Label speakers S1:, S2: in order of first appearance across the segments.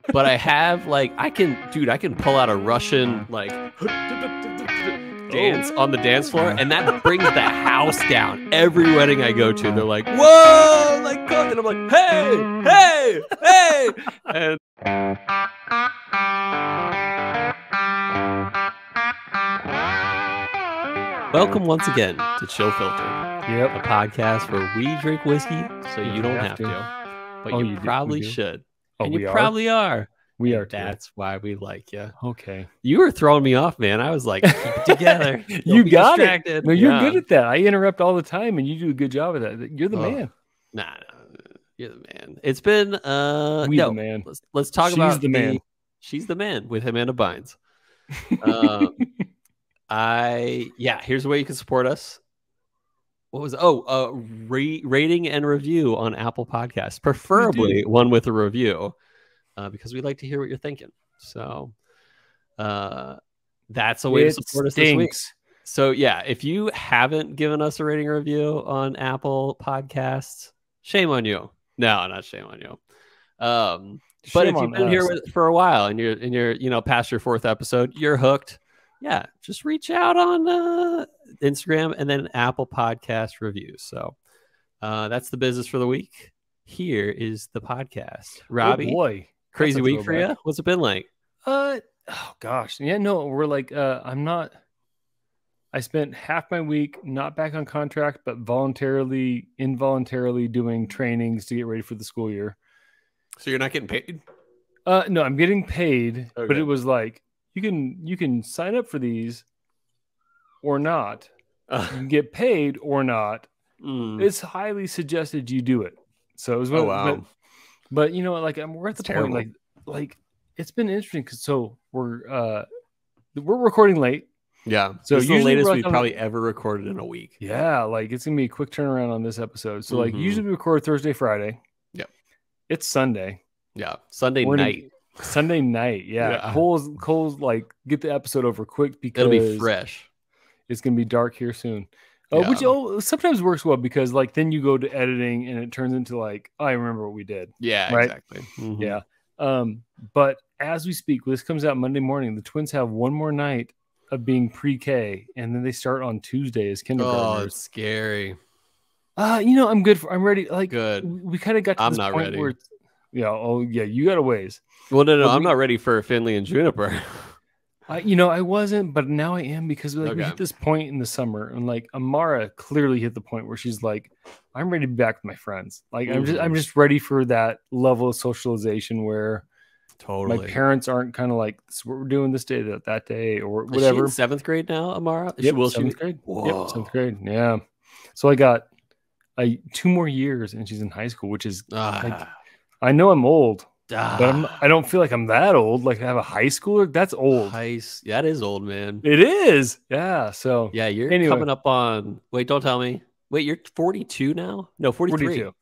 S1: But I have like I can pull out a Russian like dance on the dance floor, and that brings the house down. Every wedding I go to, they're like, "Whoa!" Like, and I'm like, "Hey, hey, hey!" And welcome once again to Chill Filter, a podcast where we drink whiskey so you don't have to, but you probably should. And you probably are.
S2: We are.
S1: That's why we like you.
S2: Okay.
S1: You were throwing me off, man. I was like, keep it together.
S2: You got distracted. It. No, you're good at that. I interrupt all the time, and you do a good job of that. You're the man.
S1: Nah, you're the man. It's been
S2: the man.
S1: Let's talk about
S2: She's the man.
S1: She's the man with Amanda Bynes. Here's the way you can support us. What was rating and review on Apple Podcasts, preferably one with a review, because we like to hear what you're thinking. So that's a way to support us this week. So yeah, if you haven't given us a rating or review on Apple Podcasts, shame on you. No, not shame on you. But if you've been here for a while and you're past your 4th episode, you're hooked. Yeah, just reach out on Instagram and then Apple Podcast reviews. So that's the business for the week. Here is the podcast. Robbie,
S2: oh boy,
S1: crazy week for you. What's it been like?
S2: Oh gosh, yeah, no, we're like, I spent half my week not back on contract, but involuntarily doing trainings to get ready for the school year.
S1: So you're not getting paid?
S2: No, I'm getting paid,
S1: okay.
S2: But it was like, you can sign up for these or not. You can get paid or not. It's highly suggested you do it. So it was
S1: wow.
S2: But you know what, like we're at the point like it's been interesting because we're recording late.
S1: Yeah. So this is the latest we've probably ever recorded in a week.
S2: Yeah, like it's gonna be a quick turnaround on this episode. So like usually we record Thursday, Friday.
S1: Yep.
S2: It's Sunday.
S1: Yeah. Sunday night.
S2: Sunday night, yeah. Cole's like get the episode over quick because
S1: it'll be fresh.
S2: It's gonna be dark here soon. Which sometimes works well because like then you go to editing and it turns into like, I remember what we did.
S1: Yeah,
S2: right?
S1: Exactly. Mm-hmm.
S2: Yeah. But as we speak, this comes out Monday morning. The twins have one more night of being pre-K, and then they start on Tuesday as kindergartners.
S1: Oh, it's scary.
S2: I'm ready. Like,
S1: good.
S2: We kind of got to this point ready. Where it's, you got a ways.
S1: Well, no, I'm not ready for Finley and Juniper.
S2: I wasn't, but now I am because we hit this point in the summer, and like Amara clearly hit the point where she's like, I'm ready to be back with my friends. Like I'm just ready for that level of socialization where my parents aren't kind of like, so we're doing this day, that day, or whatever.
S1: Is she in 7th grade now, Amara?
S2: Yep, 7th grade. Whoa. Yep, 7th grade. Yeah. So I got 2 more years, and she's in high school, which is like, I know I'm old. But I don't feel like I'm that old. Like I have a high schooler. That's old.
S1: That is old, man.
S2: It is. Yeah. So
S1: yeah, you're coming up on. Wait, don't tell me. Wait, you're 42 now? No, 43.
S2: 42.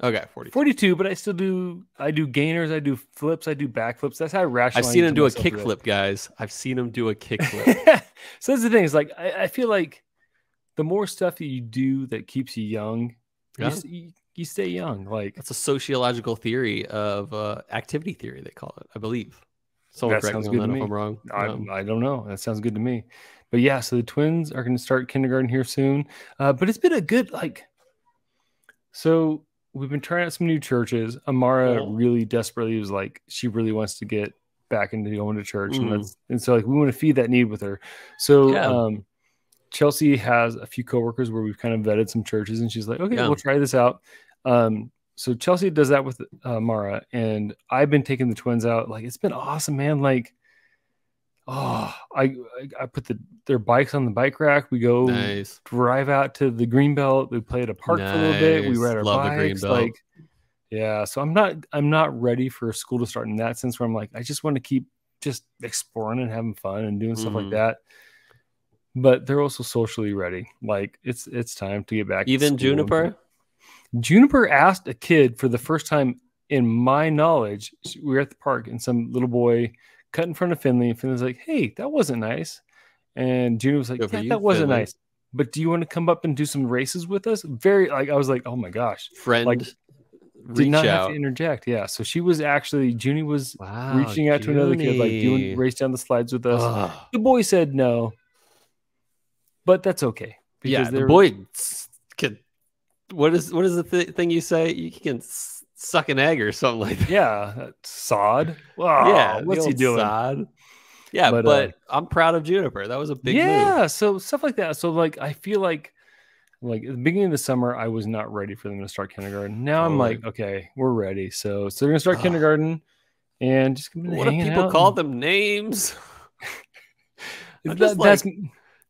S1: Okay, 42.
S2: 42. But I still do. I do gainers. I do flips. I do backflips. That's how I rationalize.
S1: I've seen him do a kickflip, guys. I've seen him do a kickflip.
S2: So that's the thing. It's like I feel like the more stuff that you do that keeps you young, you stay young. Like
S1: that's a sociological theory of activity theory, they call it, I believe. Someone correct me on that if I'm wrong.
S2: I don't know. That sounds good to me. But yeah, so the twins are going to start kindergarten here soon. But it's been a good so we've been trying out some new churches. Amara really desperately was like, she really wants to get back into going to church, and so like we want to feed that need with her. So Chelsea has a few coworkers where we've kind of vetted some churches, and she's like, okay, we'll try this out. So Chelsea does that with Mara, and I've been taking the twins out. Like, it's been awesome, man. Like, I put their bikes on the bike rack. We go drive out to the Greenbelt. We play at a park for a little bit. We ride our bikes. Like, yeah. So I'm not ready for school to start in that sense where I'm like, I just want to keep just exploring and having fun and doing stuff like that. But they're also socially ready. Like it's time to get back.
S1: Even
S2: to school. Juniper asked a kid for the first time in my knowledge. We were at the park and some little boy cut in front of Finley. And Finley's like, "Hey, that wasn't nice." And Juniper was like, "That wasn't nice. But do you want to come up and do some races with us?" Very like I was like, "Oh my gosh,
S1: friend."
S2: Like, did not have to interject. Yeah, so she was actually Junie was reaching out to another kid, like doing race down the slides with us. Ugh. The boy said no, but that's okay
S1: because the boy can. What is the thing you say? You can suck an egg or something like that.
S2: Yeah, sod. Wow, yeah, what's he doing?
S1: Sod. Yeah, but I'm proud of Juniper. That was a big
S2: move. So stuff like that. So like I feel like at the beginning of the summer, I was not ready for them to start kindergarten. Now I'm like, okay, we're ready. So they're gonna start kindergarten, and just
S1: what if people call them names? That's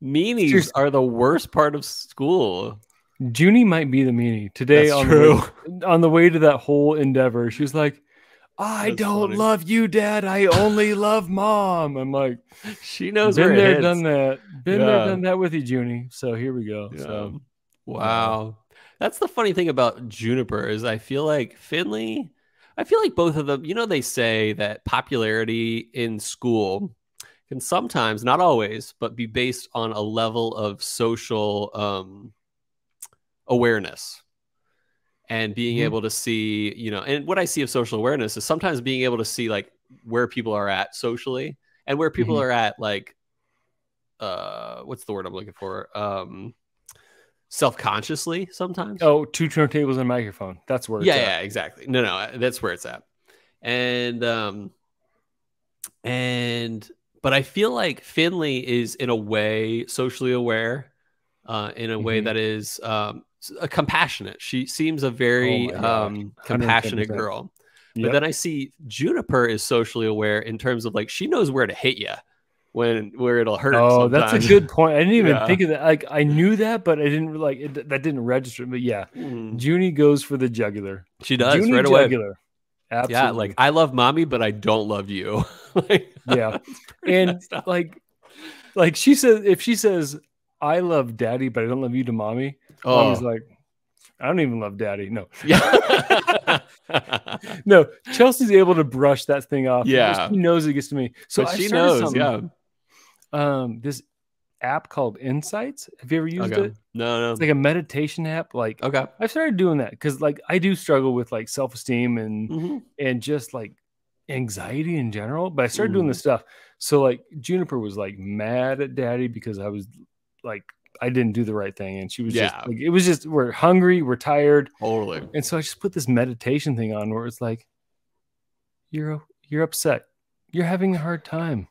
S1: meanies are the worst part of school.
S2: Junie might be the meanie today. On the way to that whole endeavor, she was like, "I don't love you, Dad. I only love Mom." I'm like,
S1: she knows.
S2: Been there, done that. Been there, done that with you, Junie. So here we go. Yeah. So.
S1: Wow. That's the funny thing about Juniper is I feel like Finley, I feel like both of them, they say that popularity in school can sometimes, not always, but be based on a level of social awareness and being able to see, and what I see of social awareness is sometimes being able to see like where people are at socially and where people are at like, what's the word I'm looking for? Self-consciously sometimes.
S2: Oh, 2 turntables and a microphone. That's where it's at.
S1: Yeah, exactly. No, that's where it's at. But I feel like Finley is in a way socially aware, in a way that is compassionate. She seems a very compassionate girl. But then I see Juniper is socially aware in terms of like she knows where to hit you. Where it'll hurt.
S2: Oh, sometimes. That's a good point. I didn't even think of that. Like I knew that, but I didn't that didn't register. But yeah, Junie goes for the jugular.
S1: She does Junie right away. Jugular. Absolutely. Yeah, like I love Mommy, but I don't love you.
S2: Yeah, and like she says, if she says I love Daddy, but I don't love you to Mommy, Mommy's like, I don't even love Daddy. No. Yeah. No, Chelsea's able to brush that thing off.
S1: Yeah.
S2: She knows it gets to me. So
S1: she knows,
S2: this app called Insights. Have you ever used it?
S1: No.
S2: It's like a meditation app. Like, I've started doing that because like I do struggle with like self-esteem and just like anxiety in general. But I started doing this stuff. So like Juniper was like mad at Daddy because I was like I didn't do the right thing, and she was just like, it was just we're hungry, we're tired,
S1: totally.
S2: And so I just put this meditation thing on where it's like, you're upset, you're having a hard time,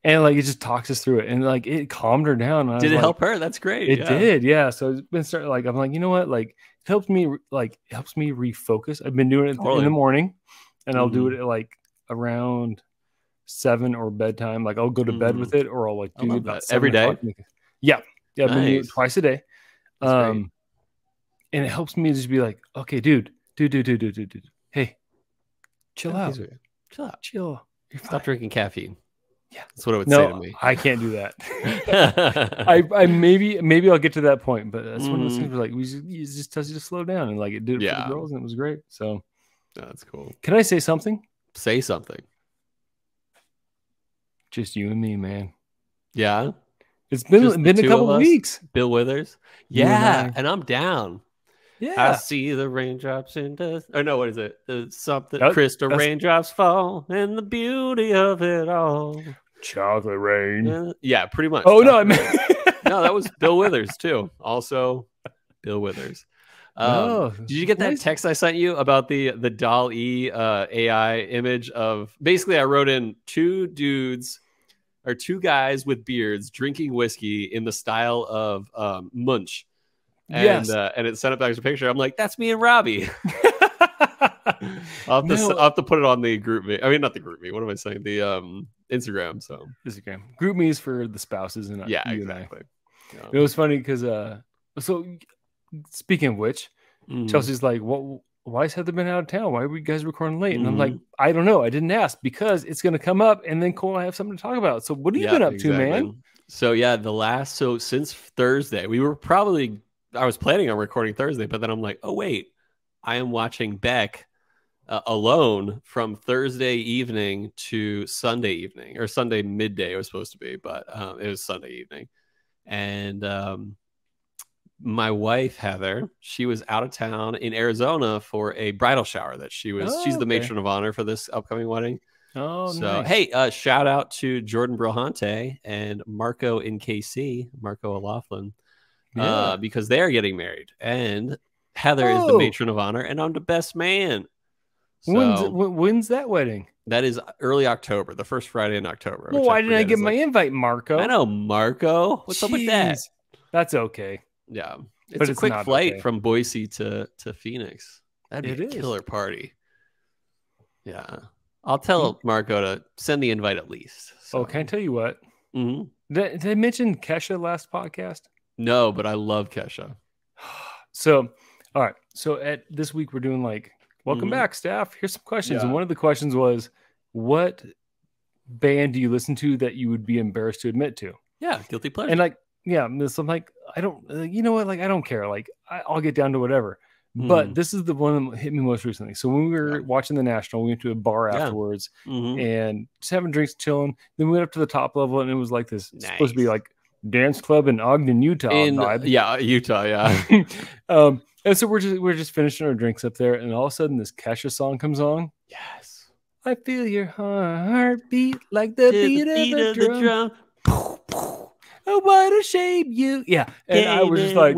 S2: and like it just talks us through it, and like it calmed her down.
S1: Did it help her? That's great.
S2: It did, yeah. So it's been starting like I'm like, you know what, like it helps me refocus. I've been doing it in the morning, and I'll do it at like around 7 or bedtime. Like I'll go to bed with it, or I'll like do it about
S1: every day.
S2: Yeah, I've been doing it twice a day. And it helps me just be like, okay, dude. Hey, chill out. Chill.
S1: Stop drinking caffeine.
S2: Yeah.
S1: That's what it would say to me.
S2: I can't do that. I maybe I'll get to that point, but that's one of those things where like it just tells you to slow down, and like it did it for the girls, and it was great. So
S1: that's cool.
S2: Can I say something?
S1: Say something.
S2: Just you and me, man.
S1: Yeah.
S2: It's been a couple of weeks.
S1: Bill Withers. Yeah, and I'm down. Yeah. I see the raindrops in dust. Or no, what is it? Something crystal raindrops fall and the beauty of it all.
S2: Chocolate rain.
S1: Yeah, pretty much.
S2: Oh, no, I mean
S1: no, that was Bill Withers too. Also Bill Withers. Did you get that text I sent you about the DALL-E AI image of basically I wrote in two guys with beards drinking whiskey in the style of Munch. And it sent up back as a picture. I'm like, that's me and Robbie. I'll have to put it on the group me. I mean, not the group me. What am I saying? The Instagram. So
S2: Instagram. Group me is for the spouses and
S1: you exactly.
S2: And I. It was funny because so speaking of which, Chelsea's like, "What? Why has Heather been out of town? Why are you guys recording late?" And I'm like, "I don't know. I didn't ask because it's going to come up, and then Cole and I have something to talk about. So what have you been up to, man?"
S1: So since Thursday, I was planning on recording Thursday, but then I'm like, oh wait, I am watching Beck alone from Thursday evening to Sunday evening, or Sunday midday it was supposed to be, but it was Sunday evening. And my wife, Heather, she was out of town in Arizona for a bridal shower that she's the matron of honor for this upcoming wedding.
S2: Oh,
S1: so
S2: nice.
S1: Hey, shout out to Jordan Brillante and Marco in KC, Marco O'Laughlin, because they're getting married, and Heather is the matron of honor, and I'm the best man.
S2: So, when's that wedding?
S1: That is early October, the first Friday in October.
S2: Well, why didn't I get my invite, Marco?
S1: I know, Marco. What's up with that?
S2: That's okay.
S1: Yeah. It's a quick flight from Boise to Phoenix. That'd be a killer party. Yeah. I'll tell Marco to send the invite at least. So.
S2: Oh, can I tell you what?
S1: Mm-hmm.
S2: Did I mention Kesha last podcast?
S1: No, but I love Kesha.
S2: So, all right. So this week we're doing welcome back, staff. Here's some questions. And one of the questions was, what band do you listen to that you would be embarrassed to admit to?
S1: Yeah, guilty pleasure.
S2: And I'm like, I don't, you know what? I don't care. I'll get down to whatever. But this is the one that hit me most recently. So when we were watching the National, we went to a bar afterwards and just having drinks, chilling. Then we went up to the top level, and it was like this supposed to be like dance club in Ogden, Utah vibe.
S1: Yeah, Utah, yeah.
S2: And so we're just finishing our drinks up there, and all of a sudden this Kesha song comes on.
S1: Yes.
S2: I feel your heartbeat like the beat of the drum. Oh, what a shame you. Yeah. And I was just like,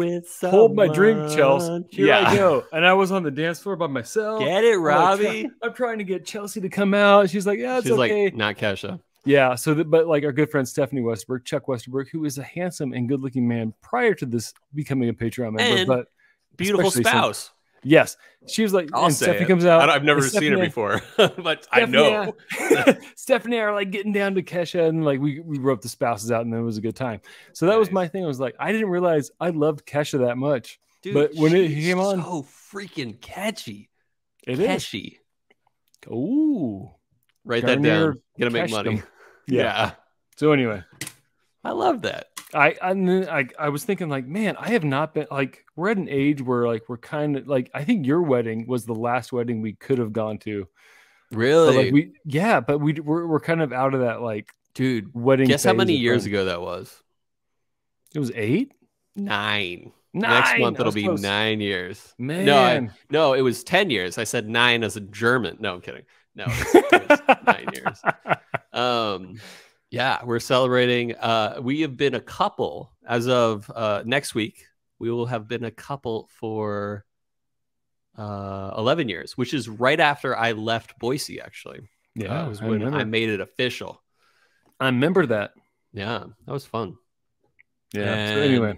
S2: hold my drink, Chelsea. Here I go. And I was on the dance floor by myself.
S1: Get it, Robbie.
S2: I'm trying to get Chelsea to come out. She's like, yeah, it's okay.
S1: Like, not Kesha.
S2: Yeah. So, but our good friend Stephanie Westerberg, Chuck Westerberg, who is a handsome and good looking man prior to this becoming a Patreon member, but
S1: beautiful spouse.
S2: Yes. She was like, and Stephanie comes out.
S1: I've never seen her before, but I know.
S2: Stephanie and I are getting down to Kesha, and we wrote the spouses out, and then it was a good time. So that was my thing. I was like, I didn't realize I loved Kesha that much.
S1: Dude,
S2: but when it came on,
S1: so freaking catchy.
S2: It
S1: catchy.
S2: Is. Ooh.
S1: Write that down. Gonna make money.
S2: Yeah. So anyway.
S1: I love that.
S2: I was thinking man, I have not been we're at an age where we're kind of I think your wedding was the last wedding we could have gone to.
S1: Really?
S2: But we're kind of out of that
S1: dude,
S2: wedding.
S1: Guess how many years ago that was?
S2: It was 8?
S1: 9. Next month it'll be close. 9 years.
S2: Man.
S1: No, it was 10 years. I said 9 as a German. No, I'm kidding. No, it was 9 years. Yeah, we're celebrating. We have been a couple as of next week. We will have been a couple for 11 years, which is right after I left Boise, actually.
S2: Yeah,
S1: it was when I made it official.
S2: I remember that.
S1: Yeah, that was fun.
S2: Yeah. So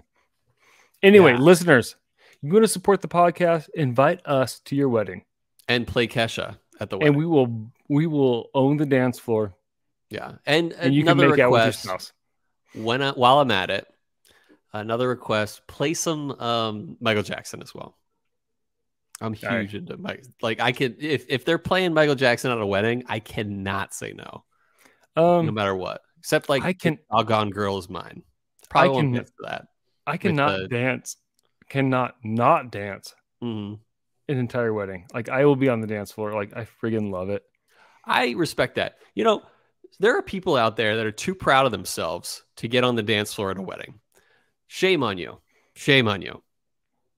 S2: anyway, listeners, you want to support the podcast? Invite us to your wedding
S1: and play Kesha at the wedding,
S2: and we will own the dance floor.
S1: Yeah, and
S2: you can make out with your spouse.
S1: While I'm at it, another request: play some Michael Jackson as well. I'm huge into Mike. I could if they're playing Michael Jackson at a wedding, I cannot say no, no matter what. Except I can. "Doggone Girl" is mine. Probably won't get to that.
S2: I cannot dance. Cannot not dance.
S1: An
S2: entire wedding. I will be on the dance floor. I friggin' love it.
S1: I respect that. There are people out there that are too proud of themselves to get on the dance floor at a wedding. Shame on you. Shame on you.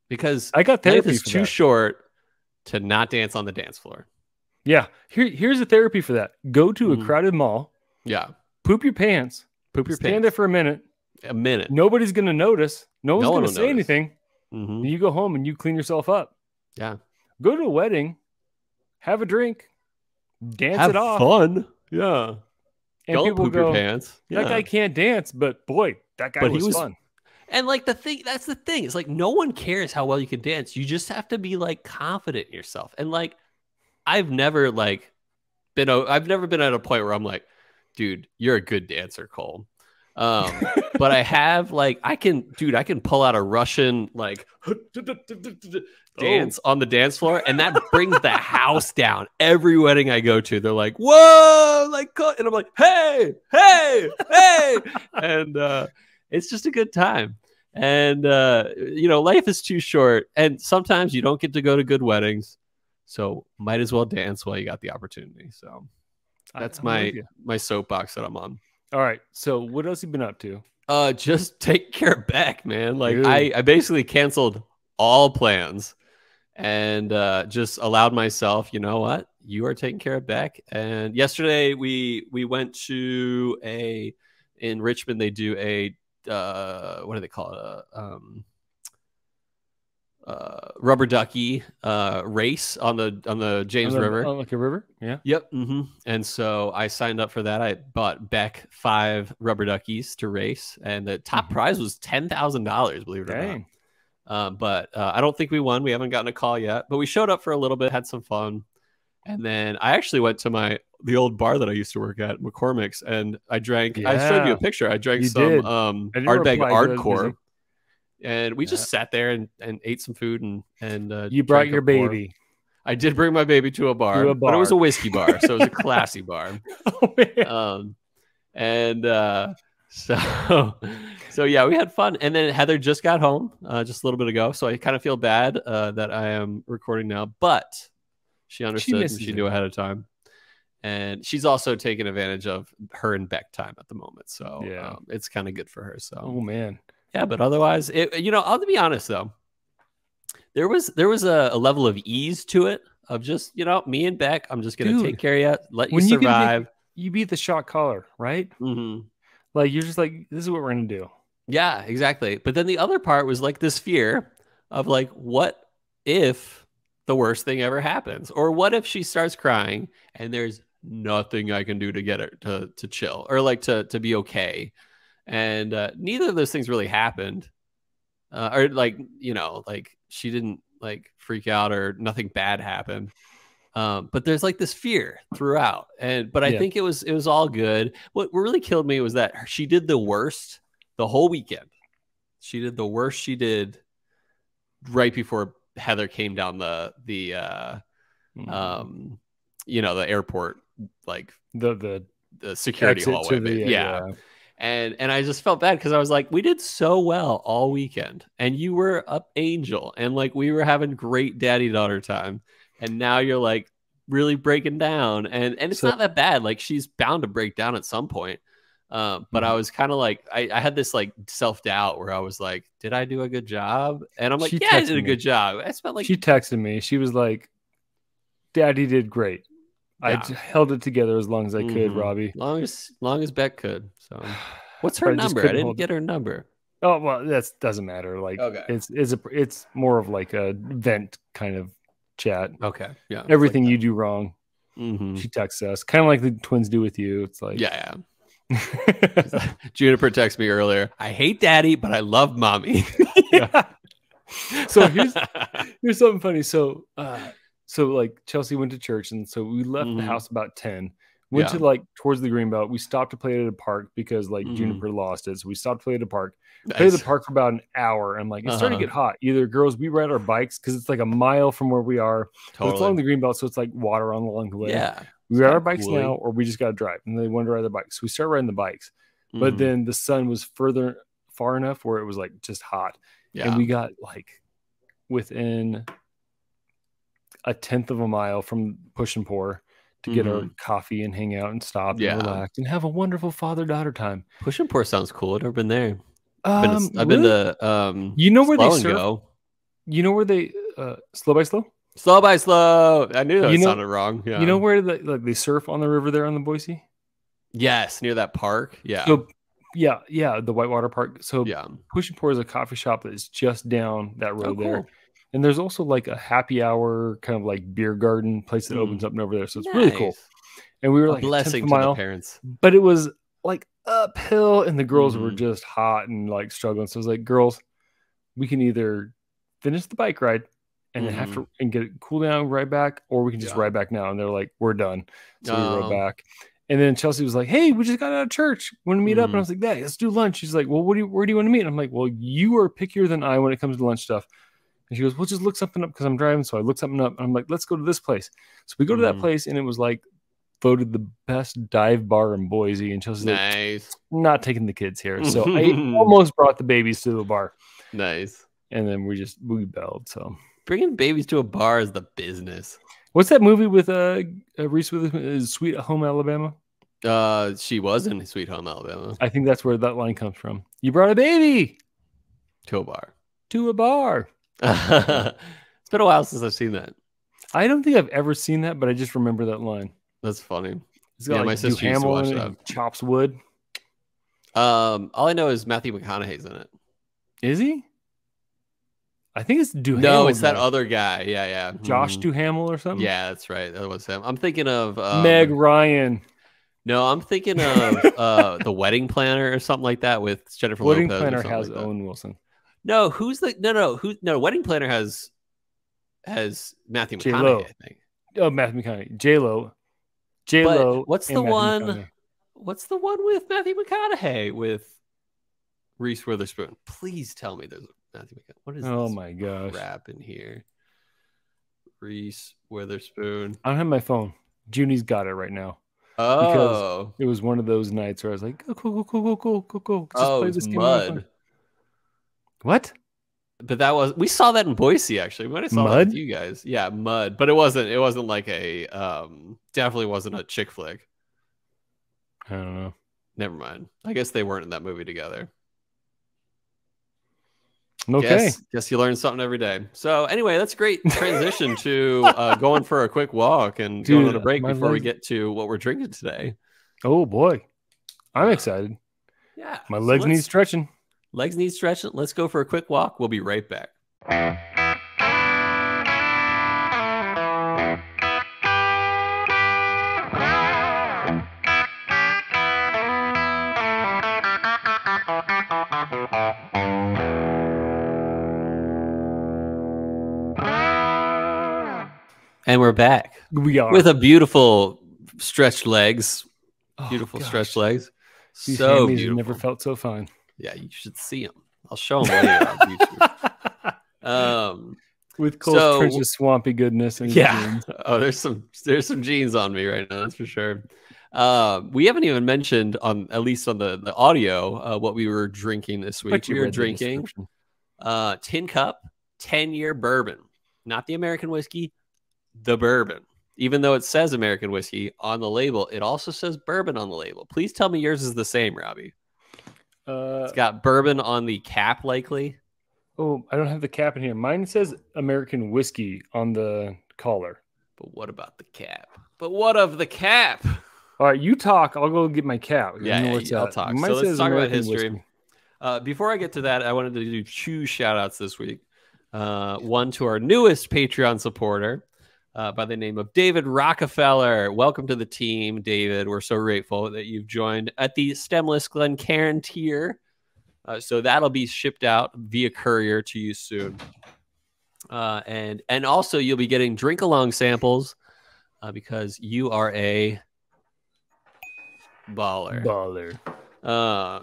S1: Because
S2: I got therapy.
S1: Life is too short to not dance on the dance floor.
S2: Yeah. Here's a therapy for that. Go to a crowded mall.
S1: Yeah.
S2: Poop your pants. Stand there for a minute. Nobody's going to notice. No one's going to say anything. You go home and you clean yourself up.
S1: Yeah.
S2: Go to a wedding. Have a drink. Dance it off.
S1: Fun. Yeah.
S2: And
S1: don't
S2: people
S1: poop your pants.
S2: That guy can't dance, but boy, that guy was fun.
S1: And that's the thing. It's no one cares how well you can dance. You just have to be confident in yourself. And I've never been at a point where I'm dude, you're a good dancer, Cole. But I have I can pull out a Russian dance on the dance floor, and that brings the house down. Every wedding I go to, they're like, "Whoa!" And I'm like, "Hey, hey, hey!" And it's just a good time. And life is too short, and sometimes you don't get to go to good weddings, so might as well dance while you got the opportunity. So that's my soapbox that I'm on.
S2: All right. So what else have you been up to?
S1: Just take care of Beck, man. Like I basically canceled all plans and just allowed myself, you know what? You are taking care of Beck. And yesterday we went to in Richmond, they do a what do they call it? Rubber ducky race on the James River.
S2: On like a river? Yeah.
S1: Yep. And so I signed up for that. I bought Beck 5 rubber duckies to race, and the top prize was $10,000, believe it or not. But I don't think we won. We haven't gotten a call yet, but we showed up for a little bit, had some fun. And then I actually went to the old bar that I used to work at, McCormick's, and I drank. I showed you a picture. I drank some Ardbeg Ardcore. And we just sat there and ate some food and
S2: you brought your baby.
S1: I did bring my baby to a bar, but it was a whiskey bar, so it was a classy bar. So yeah, we had fun. And then Heather just got home just a little bit ago, so I kind of feel bad that I am recording now, but she understood and she knew ahead of time. And she's also taking advantage of her and Beck time at the moment, so it's kind of good for her. So
S2: oh man.
S1: Yeah, but otherwise, I'll be honest though, there was a level of ease to it of just, me and Beck, I'm just gonna take care of you, let you survive.
S2: You beat the shot caller, right? Like you're just like, this is what we're gonna do.
S1: Yeah, exactly. But then the other part was like this fear of like, what if the worst thing ever happens, or what if she starts crying and there's nothing I can do to get her to chill or like to be okay. And neither of those things really happened, or like she didn't like freak out or nothing bad happened. But there's like this fear throughout, but I think it was all good. What really killed me was that she did the worst the whole weekend. She did the worst she did right before Heather came down the airport, like the security hallway. And I just felt bad because I was like, we did so well all weekend and you were up angel and like we were having great daddy-daughter time. And now you're like really breaking down and it's not that bad. Like she's bound to break down at some point. But I was kind of like, I had this like self-doubt where I was like, did I do a good job? And I'm like, I did a good job. I spent like,
S2: she texted me. She was like, Daddy did great. I held it together as long as I could, Robbie.
S1: Long as Beck could. So, what's her number? I didn't get her number.
S2: Oh well, that doesn't matter. Like, it's more of like a vent kind of chat.
S1: Okay, yeah.
S2: Everything you do wrong, she texts us, kind of like the twins do with you. It's like,
S1: yeah. Juniper texted me earlier. I hate Daddy, but I love Mommy.
S2: So here's something funny. So like Chelsea went to church, and so we left the house about 10. Went to like towards the Greenbelt. We stopped to play at a park because like Juniper lost it. So we stopped to play at a park. Played at the park for about an hour. I'm like, it's starting to get hot. Either girls, we ride our bikes because it's like a mile from where we are. It's along the Greenbelt, so it's like water along the way.
S1: Yeah.
S2: We ride our bikes now, or we just got to drive. And they wanted to ride the bikes. So we started riding the bikes. But then the sun was far enough where it was like just hot. Yeah. And we got like within a 1/10 of a mile from Push and Pour to get our coffee and hang out and stop and relax and have a wonderful father-daughter time.
S1: Push and Pour sounds cool. I've never been there. I've been to
S2: you know where
S1: Slow
S2: they
S1: and
S2: surf?
S1: Go.
S2: You know where they Slow by Slow?
S1: Slow by Slow. I knew that sounded wrong. Yeah.
S2: You know where they surf on the river there on the Boise?
S1: Yes, near that park. Yeah.
S2: So, yeah, the Whitewater Park. So Push and Pour is a coffee shop that is just down that road there. And there's also like a happy hour kind of like beer garden place that opens up over there. So it's really cool. And we were like
S1: blessing to the parents.
S2: But it was like uphill and the girls were just hot and like struggling. So it was like, girls, we can either finish the bike ride and then have to and get it cool down, right back, or we can just ride back now. And they're like, we're done. So we rode back. And then Chelsea was like, hey, we just got out of church. Want to meet up? And I was like, yeah, let's do lunch. She's like, well, where do you want to meet? And I'm like, well, you are pickier than I when it comes to lunch stuff. And she goes, well, just look something up because I'm driving. So I looked something up. And I'm like, let's go to this place. So we go to that place, and it was like voted the best dive bar in Boise. And Chelsea's like, not taking the kids here. So I almost brought the babies to the bar.
S1: Nice.
S2: And then we bailed. So
S1: bringing babies to a bar is the business.
S2: What's that movie with Reese Witherspoon? Sweet Home Alabama?
S1: She was in Sweet Home Alabama.
S2: I think that's where that line comes from. You brought a baby
S1: to a bar.
S2: To a bar.
S1: It's been a while since I've seen that.
S2: I don't think I've ever seen that, but I just remember that line.
S1: That's funny.
S2: It's got my sister used to watch that. Chops wood.
S1: All I know is Matthew McConaughey's in it.
S2: Is he? I think it's Duhamel.
S1: No, it's that other guy. Yeah.
S2: Josh Duhamel or something?
S1: Yeah, that's right. That was him. I'm thinking of
S2: Meg Ryan.
S1: No, I'm thinking of The Wedding Planner or something like that with Jennifer Lopez.
S2: Wedding Planner has Owen Wilson.
S1: No, Wedding Planner has Matthew McConaughey, I think.
S2: Oh, Matthew McConaughey. J-Lo.
S1: What's the one with Matthew McConaughey with Reese Witherspoon? Please tell me there's Matthew McConaughey. What is
S2: this my gosh
S1: crap in here? Reese Witherspoon.
S2: I don't have my phone. Junie's got it right now.
S1: Oh.
S2: Because it was one of those nights where I was like, oh, cool. Just
S1: play this game. Mud.
S2: What?
S1: But we saw that in Boise, actually. We might have saw that with you guys. Yeah, Mud. But it wasn't like a definitely wasn't a chick flick.
S2: I don't know.
S1: Never mind. I guess they weren't in that movie together.
S2: Okay.
S1: Guess you learn something every day. So anyway, that's a great transition to going for a quick walk and going on a break before we get to what we're drinking today.
S2: Oh boy. I'm excited.
S1: Yeah.
S2: My legs need stretching.
S1: Legs need stretching. Let's go for a quick walk. We'll be right back. And we're back.
S2: We are.
S1: With a beautiful stretched legs. Beautiful stretched legs.
S2: These
S1: so beautiful.
S2: Never felt so fine.
S1: Yeah, you should see them. I'll show them later on YouTube.
S2: With Cole's Trench's swampy goodness. And jeans.
S1: Oh, there's some jeans on me right now. That's for sure. We haven't even mentioned at least on the audio what we were drinking this week. We were drinking Tincup 10yr Bourbon, not the American whiskey, the bourbon. Even though it says American whiskey on the label, it also says bourbon on the label. Please tell me yours is the same, Robbie. It's got bourbon on the cap, likely.
S2: Oh, I don't have the cap in here. Mine says American whiskey on the collar.
S1: But what about the cap? But what of the cap?
S2: All right, you talk. I'll go get my cap.
S1: Yeah, I'll talk. So let's talk about history. Before I get to that, I wanted to do 2 shout-outs this week. One to our newest Patreon supporter by the name of David Rockefeller. Welcome to the team, David. We're so grateful that you've joined at the Stemless Glencairn tier. So that'll be shipped out via courier to you soon. And also you'll be getting drink-along samples because you are a baller.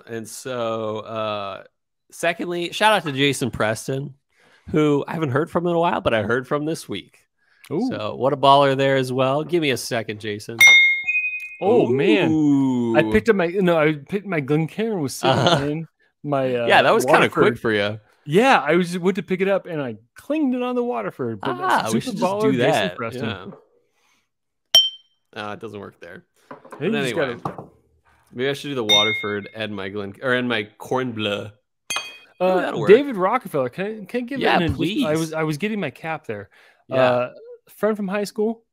S1: And so secondly, shout out to Jason Preston, who I haven't heard from in a while, but I heard from this week. Ooh. So what a baller there as well. Give me a second, Jason.
S2: Oh, man. I picked my Glencairn was sitting in my
S1: yeah, that was kind of quick for you.
S2: Yeah, I went to pick it up and I clinged it on the Waterford.
S1: But we should just do that. Yeah. No, it doesn't work there. But anyway, maybe I should do the Waterford and my Corn Bleu.
S2: David Rockefeller, can I give it?
S1: Please.
S2: I was getting my cap there.
S1: Yeah.
S2: Friend from high school,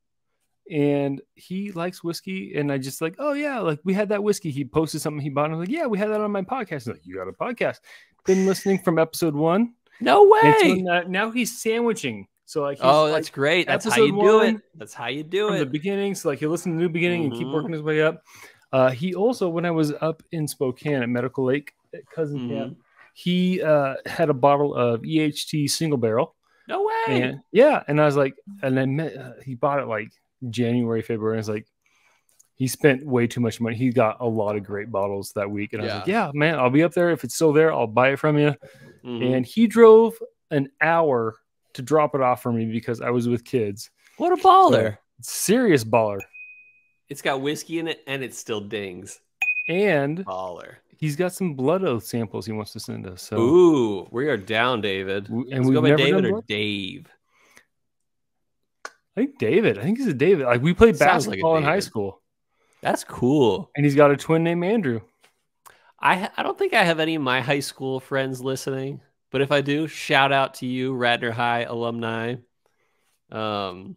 S2: and he likes whiskey, and I just like, oh yeah, like we had that whiskey. He posted something he bought, and I was like, yeah, we had that on my podcast. He's like, you got a podcast? Been listening from episode 1.
S1: No way.
S2: Now he's sandwiching. So like,
S1: that's great. That's how you do it. That's how you do it.
S2: From the beginning, so like he'll listen to the new beginning and keep working his way up. He also, when I was up in Spokane at Medical Lake at Cousin Camp, he had a bottle of EHT single barrel.
S1: No way.
S2: And I was like, and I he bought it like January, February. And I was like, he spent way too much money. He got a lot of great bottles that week. And I was like, yeah, man, I'll be up there. If it's still there, I'll buy it from you. And he drove an hour to drop it off for me because I was with kids.
S1: What a baller.
S2: Serious baller.
S1: It's got whiskey in it and it still dings.
S2: And
S1: baller.
S2: He's got some blood oath samples he wants to send us. So.
S1: Ooh, we are down, David. And we go by David or Dave?
S2: I think David. I think he's a David. Like we played basketball in high school.
S1: That's cool.
S2: And he's got a twin named Andrew.
S1: I don't think I have any of my high school friends listening, but if I do, shout out to you, Radnor High alumni. But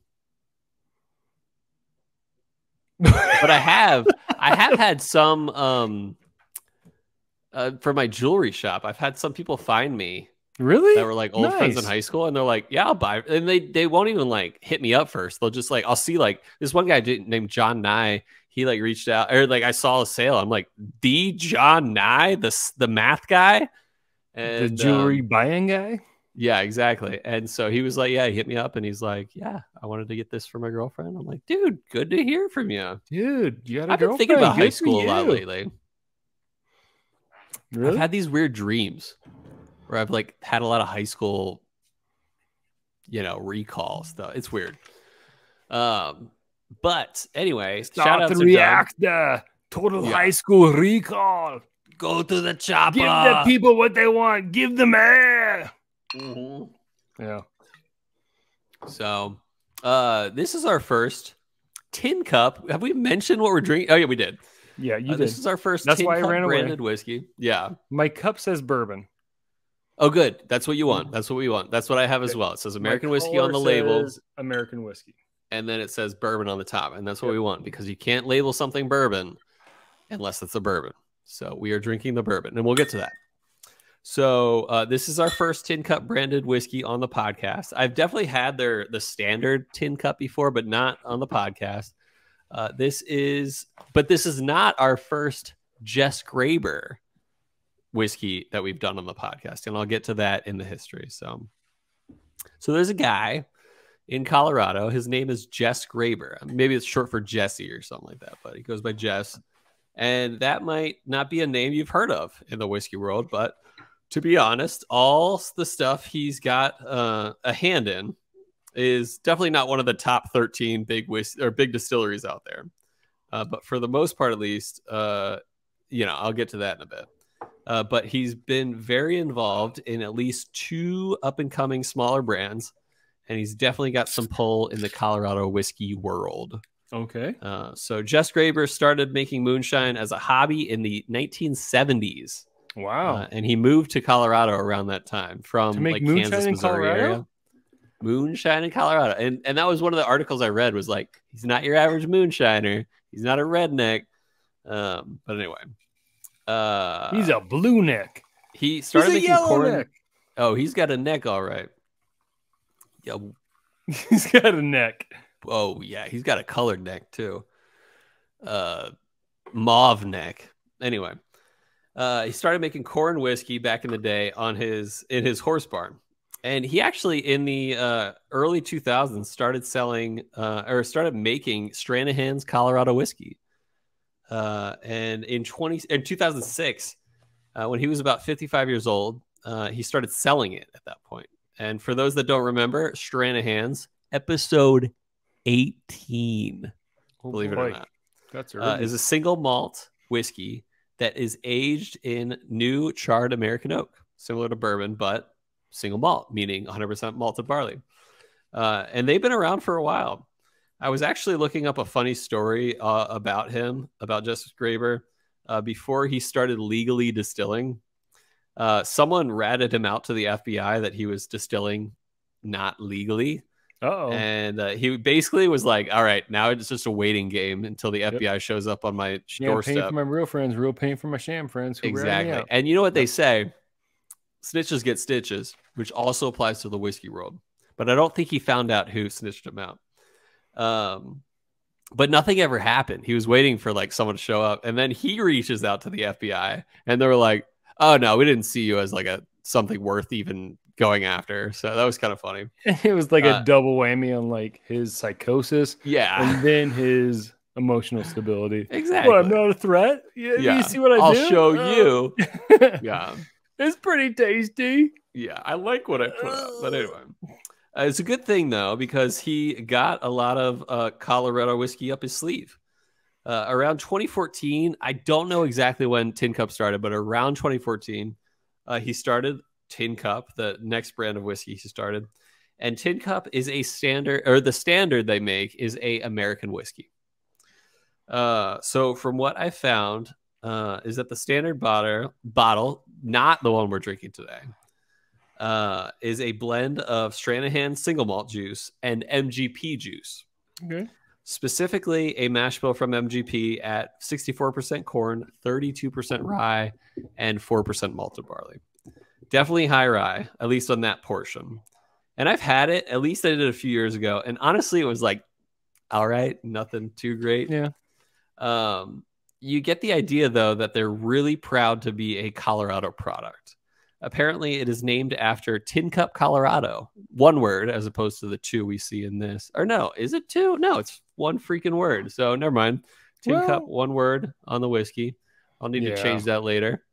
S1: I have had some for my jewelry shop. I've had some people find me
S2: really
S1: that were like old friends in high school, and they're like, "Yeah, I'll buy," and they won't even like hit me up first. They'll just like, I'll see like this one guy named John Nye. He like reached out, or like I saw a sale. I'm like, the John Nye, the math guy, and
S2: the jewelry buying guy.
S1: Yeah, exactly. And so he was like, yeah, he hit me up and he's like, yeah, I wanted to get this for my girlfriend. I'm like, dude, good to hear from you.
S2: Dude, you got a
S1: I've
S2: girlfriend.
S1: been thinking about high school a lot lately.
S2: Really?
S1: I've had these weird dreams where I've like had a lot of high school, recall stuff. It's weird. But anyway,
S2: shout out to Reactor. Total high school recall.
S1: Go to the chopper.
S2: Give the people what they want. Give them air.
S1: Mm-hmm.
S2: Yeah.
S1: So, this is our first tin cup. Have we mentioned what we're drinking? Oh yeah, we did.
S2: Yeah, you did.
S1: This is our first tin cup branded whiskey. Yeah.
S2: My cup says bourbon.
S1: Oh, good. That's what you want. That's what we want. That's what I have as well. It says American whiskey on the label.
S2: American whiskey.
S1: And then it says bourbon on the top. And that's what we want, because you can't label something bourbon unless it's a bourbon. So we are drinking the bourbon, and we'll get to that. So this is our first tin cup branded whiskey on the podcast. I've definitely had the standard tin cup before, but not on the podcast. This is not our first Jess Graber whiskey that we've done on the podcast, and I'll get to that in the history. So there's a guy in Colorado. His name is Jess Graber. Maybe it's short for Jesse or something like that, but he goes by Jess. And that might not be a name you've heard of in the whiskey world, but to be honest, all the stuff he's got a hand in is definitely not one of the top 13 big distilleries out there. But for the most part, at least, I'll get to that in a bit. But he's been very involved in at least 2 up-and-coming smaller brands, and he's definitely got some pull in the Colorado whiskey world.
S2: Okay.
S1: So Jess Graber started making moonshine as a hobby in the 1970s.
S2: Wow.
S1: And he moved to Colorado around that time from like Kansas, Missouri area. Moonshine in Colorado. And that was one of the articles I read, was like, he's not your average moonshiner. He's not a redneck. But anyway.
S2: He's a blue neck.
S1: He started making corn.
S2: Neck.
S1: Oh, he's got a neck, all right. Yeah.
S2: He's got a neck.
S1: Oh, yeah. He's got a colored neck, too. Mauve neck. Anyway. He started making corn whiskey back in the day in his horse barn. And he actually, in the early 2000s, started making Stranahan's Colorado whiskey. And in 2006, when he was about 55 years old, he started selling it at that point. And for those that don't remember, Stranahan's, episode 18, believe it or not,
S2: that's early.
S1: is a single malt whiskey that is aged in new charred American oak, similar to bourbon, but single malt, meaning 100% malted barley. And they've been around for a while. I was actually looking up a funny story about Jess Graber. Before he started legally distilling, someone ratted him out to the FBI that he was distilling not legally.
S2: Uh-oh.
S1: And he basically was like, all right, now it's just a waiting game until the FBI shows up on my doorstep.
S2: Pain for my real friends, real pain for my sham friends.
S1: Exactly. And you know what they say? Snitches get stitches, which also applies to the whiskey world. But I don't think he found out who snitched him out. But nothing ever happened. He was waiting for like someone to show up, and then he reaches out to the FBI, and they were like, oh no, we didn't see you as like something worth even going after. So that was kind of funny.
S2: It was like a double whammy on like his psychosis,
S1: and
S2: then his emotional stability.
S1: Exactly.
S2: Well, I'm not a threat. Yeah. You see what
S1: I'll
S2: do?
S1: show you. Yeah,
S2: it's pretty tasty.
S1: Yeah, I like what I put out. But anyway, it's a good thing though, because he got a lot of Colorado whiskey up his sleeve. Around 2014, I don't know exactly when Tin Cup started, but around 2014, he started Tin Cup, the next brand of whiskey he started. And Tin Cup is a standard, or the standard they make is a American whiskey. So from what I found, is that the standard bottle, not the one we're drinking today, is a blend of Stranahan single malt juice and MGP juice.
S2: Okay.
S1: Specifically, a mash bill from MGP at 64% corn, 32% rye, and 4% malted barley. Definitely high rye, at least on that portion. And I've had it, at least I did it a few years ago. And honestly, it was like, all right, nothing too great.
S2: Yeah.
S1: You get the idea, though, that they're really proud to be a Colorado product. Apparently, it is named after Tincup, Colorado. One word, as opposed to the two we see in this. Or no, is it two? No, it's one freaking word. So never mind. Tincup, one word on the whiskey. I'll need to change that later.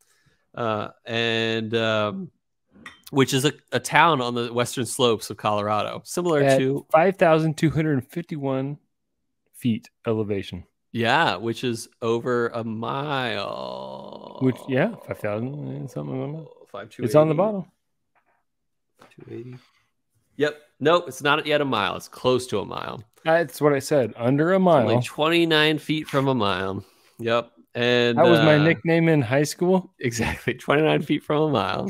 S1: Which is a town on the western slopes of Colorado, similar to
S2: 5,251 feet elevation.
S1: Yeah, which is over a mile.
S2: 5,000 something.
S1: 5,280.
S2: It's on the bottle.
S1: 280. Yep. Nope, it's not yet a mile. It's close to a mile.
S2: That's what I said. Under a mile.
S1: Only 29 feet from a mile. Yep. And
S2: that was my nickname in high school.
S1: Exactly. 29 feet from a mile.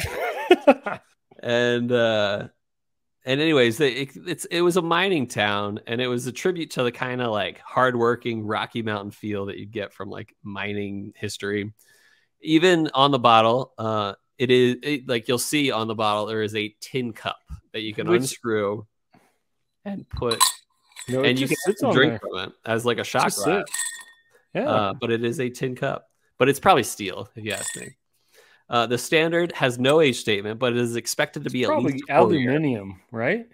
S1: And anyways, it was a mining town, and it was a tribute to the kind of like hardworking Rocky Mountain feel that you get from like mining history. Even on the bottle, like you'll see on the bottle, there is a tin cup that you can unscrew and put, and you can drink from it as like a shot glass.
S2: Yeah,
S1: but it is a tin cup, but it's probably steel, if you ask me. The standard has no age statement, but it is expected to be at least
S2: aluminum, right?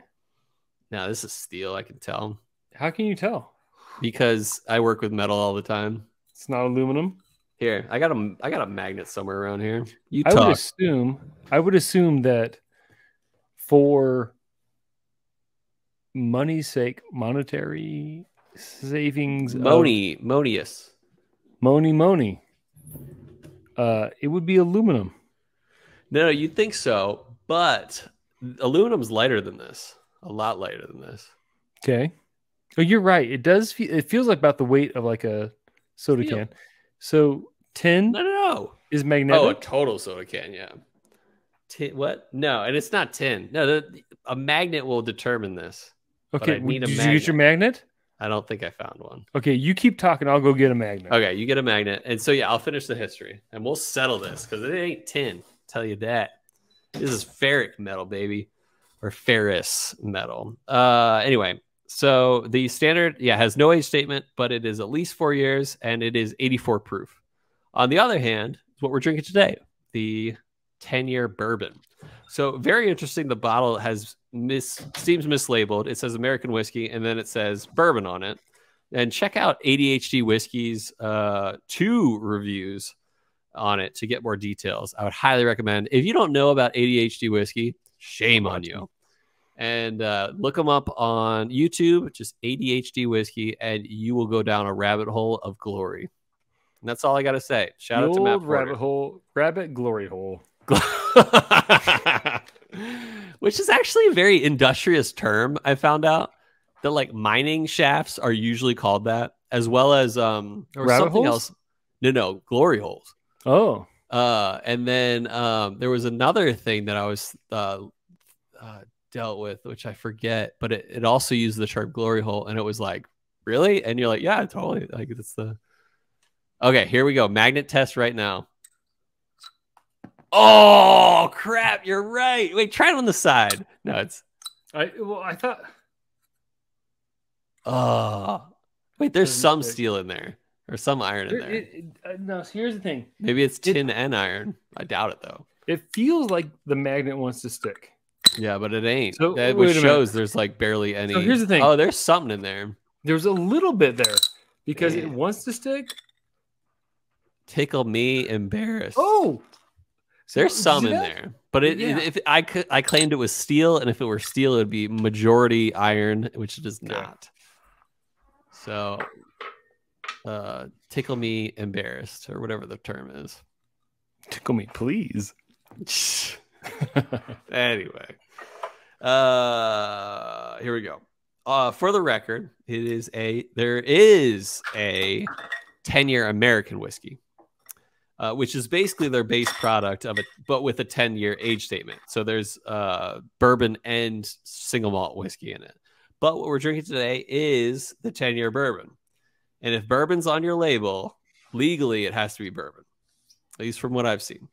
S1: No, this is steel. I can tell.
S2: How can you tell?
S1: Because I work with metal all the time.
S2: It's not aluminum.
S1: Here, I got a magnet somewhere around here.
S2: I would assume that for money's sake, monetary savings,
S1: Moni,
S2: it would be aluminum.
S1: No, you'd think so, but aluminum's lighter than this. A lot lighter than this.
S2: Okay. Oh, you're right. It does. It feels like about the weight of like a soda can. So tin.
S1: No.
S2: Is magnetic.
S1: Oh, a total soda can. Yeah. Tin. What? No, and it's not tin. No, a magnet will determine this.
S2: Okay. Did you get your magnet?
S1: I don't think I found one.
S2: Okay, you keep talking. I'll go get a magnet.
S1: Okay, you get a magnet. And so, yeah, I'll finish the history. And we'll settle this because it ain't tin. I'll tell you that. This is ferric metal, baby. Or ferrous metal. Anyway, so the standard, has no age statement, but it is at least 4 years, and it is 84 proof. On the other hand, is what we're drinking today, the 10-year bourbon. So very interesting. The bottle seems mislabeled. It says American whiskey, and then it says bourbon on it. And check out ADHD Whiskey's 2 reviews on it to get more details. I would highly recommend. If you don't know about ADHD Whiskey, shame on you. And look them up on YouTube, just ADHD Whiskey, and you will go down a rabbit hole of glory. And that's all I got to say. Shout out to Matt Porter.
S2: Rabbit glory hole.
S1: Which is actually a very industrious term. I found out that like mining shafts are usually called that, as well as or something else. No, glory holes.
S2: Oh.
S1: And then there was another thing that I was dealt with, which I forget, but it also used the term glory hole, and it was like, really? And you're like, yeah, totally. Like it's the okay. Here we go. Magnet test right now. Oh crap! You're right. Wait, try it on the side. No, it's.
S2: I thought.
S1: Oh, wait. There's some steel in there, or some iron in there.
S2: No, so here's the thing.
S1: Maybe it's tin and iron. I doubt it though.
S2: It feels like the magnet wants to stick.
S1: Yeah, but it ain't. So, which shows there's like barely any.
S2: So here's the thing.
S1: Oh, there's something in there.
S2: There's a little bit there because it wants to stick.
S1: Tickle me embarrassed.
S2: Oh.
S1: There's some in there, but if I claimed it was steel, and if it were steel, it would be majority iron, which it is not. So, tickle me embarrassed, or whatever the term is.
S2: Tickle me, please.
S1: Anyway, here we go. For the record, there is a 10-year American whiskey, which is basically their base product of it, but with a 10-year age statement. So there's bourbon and single malt whiskey in it. But what we're drinking today is the 10-year bourbon. And if bourbon's on your label, legally it has to be bourbon, at least from what I've seen.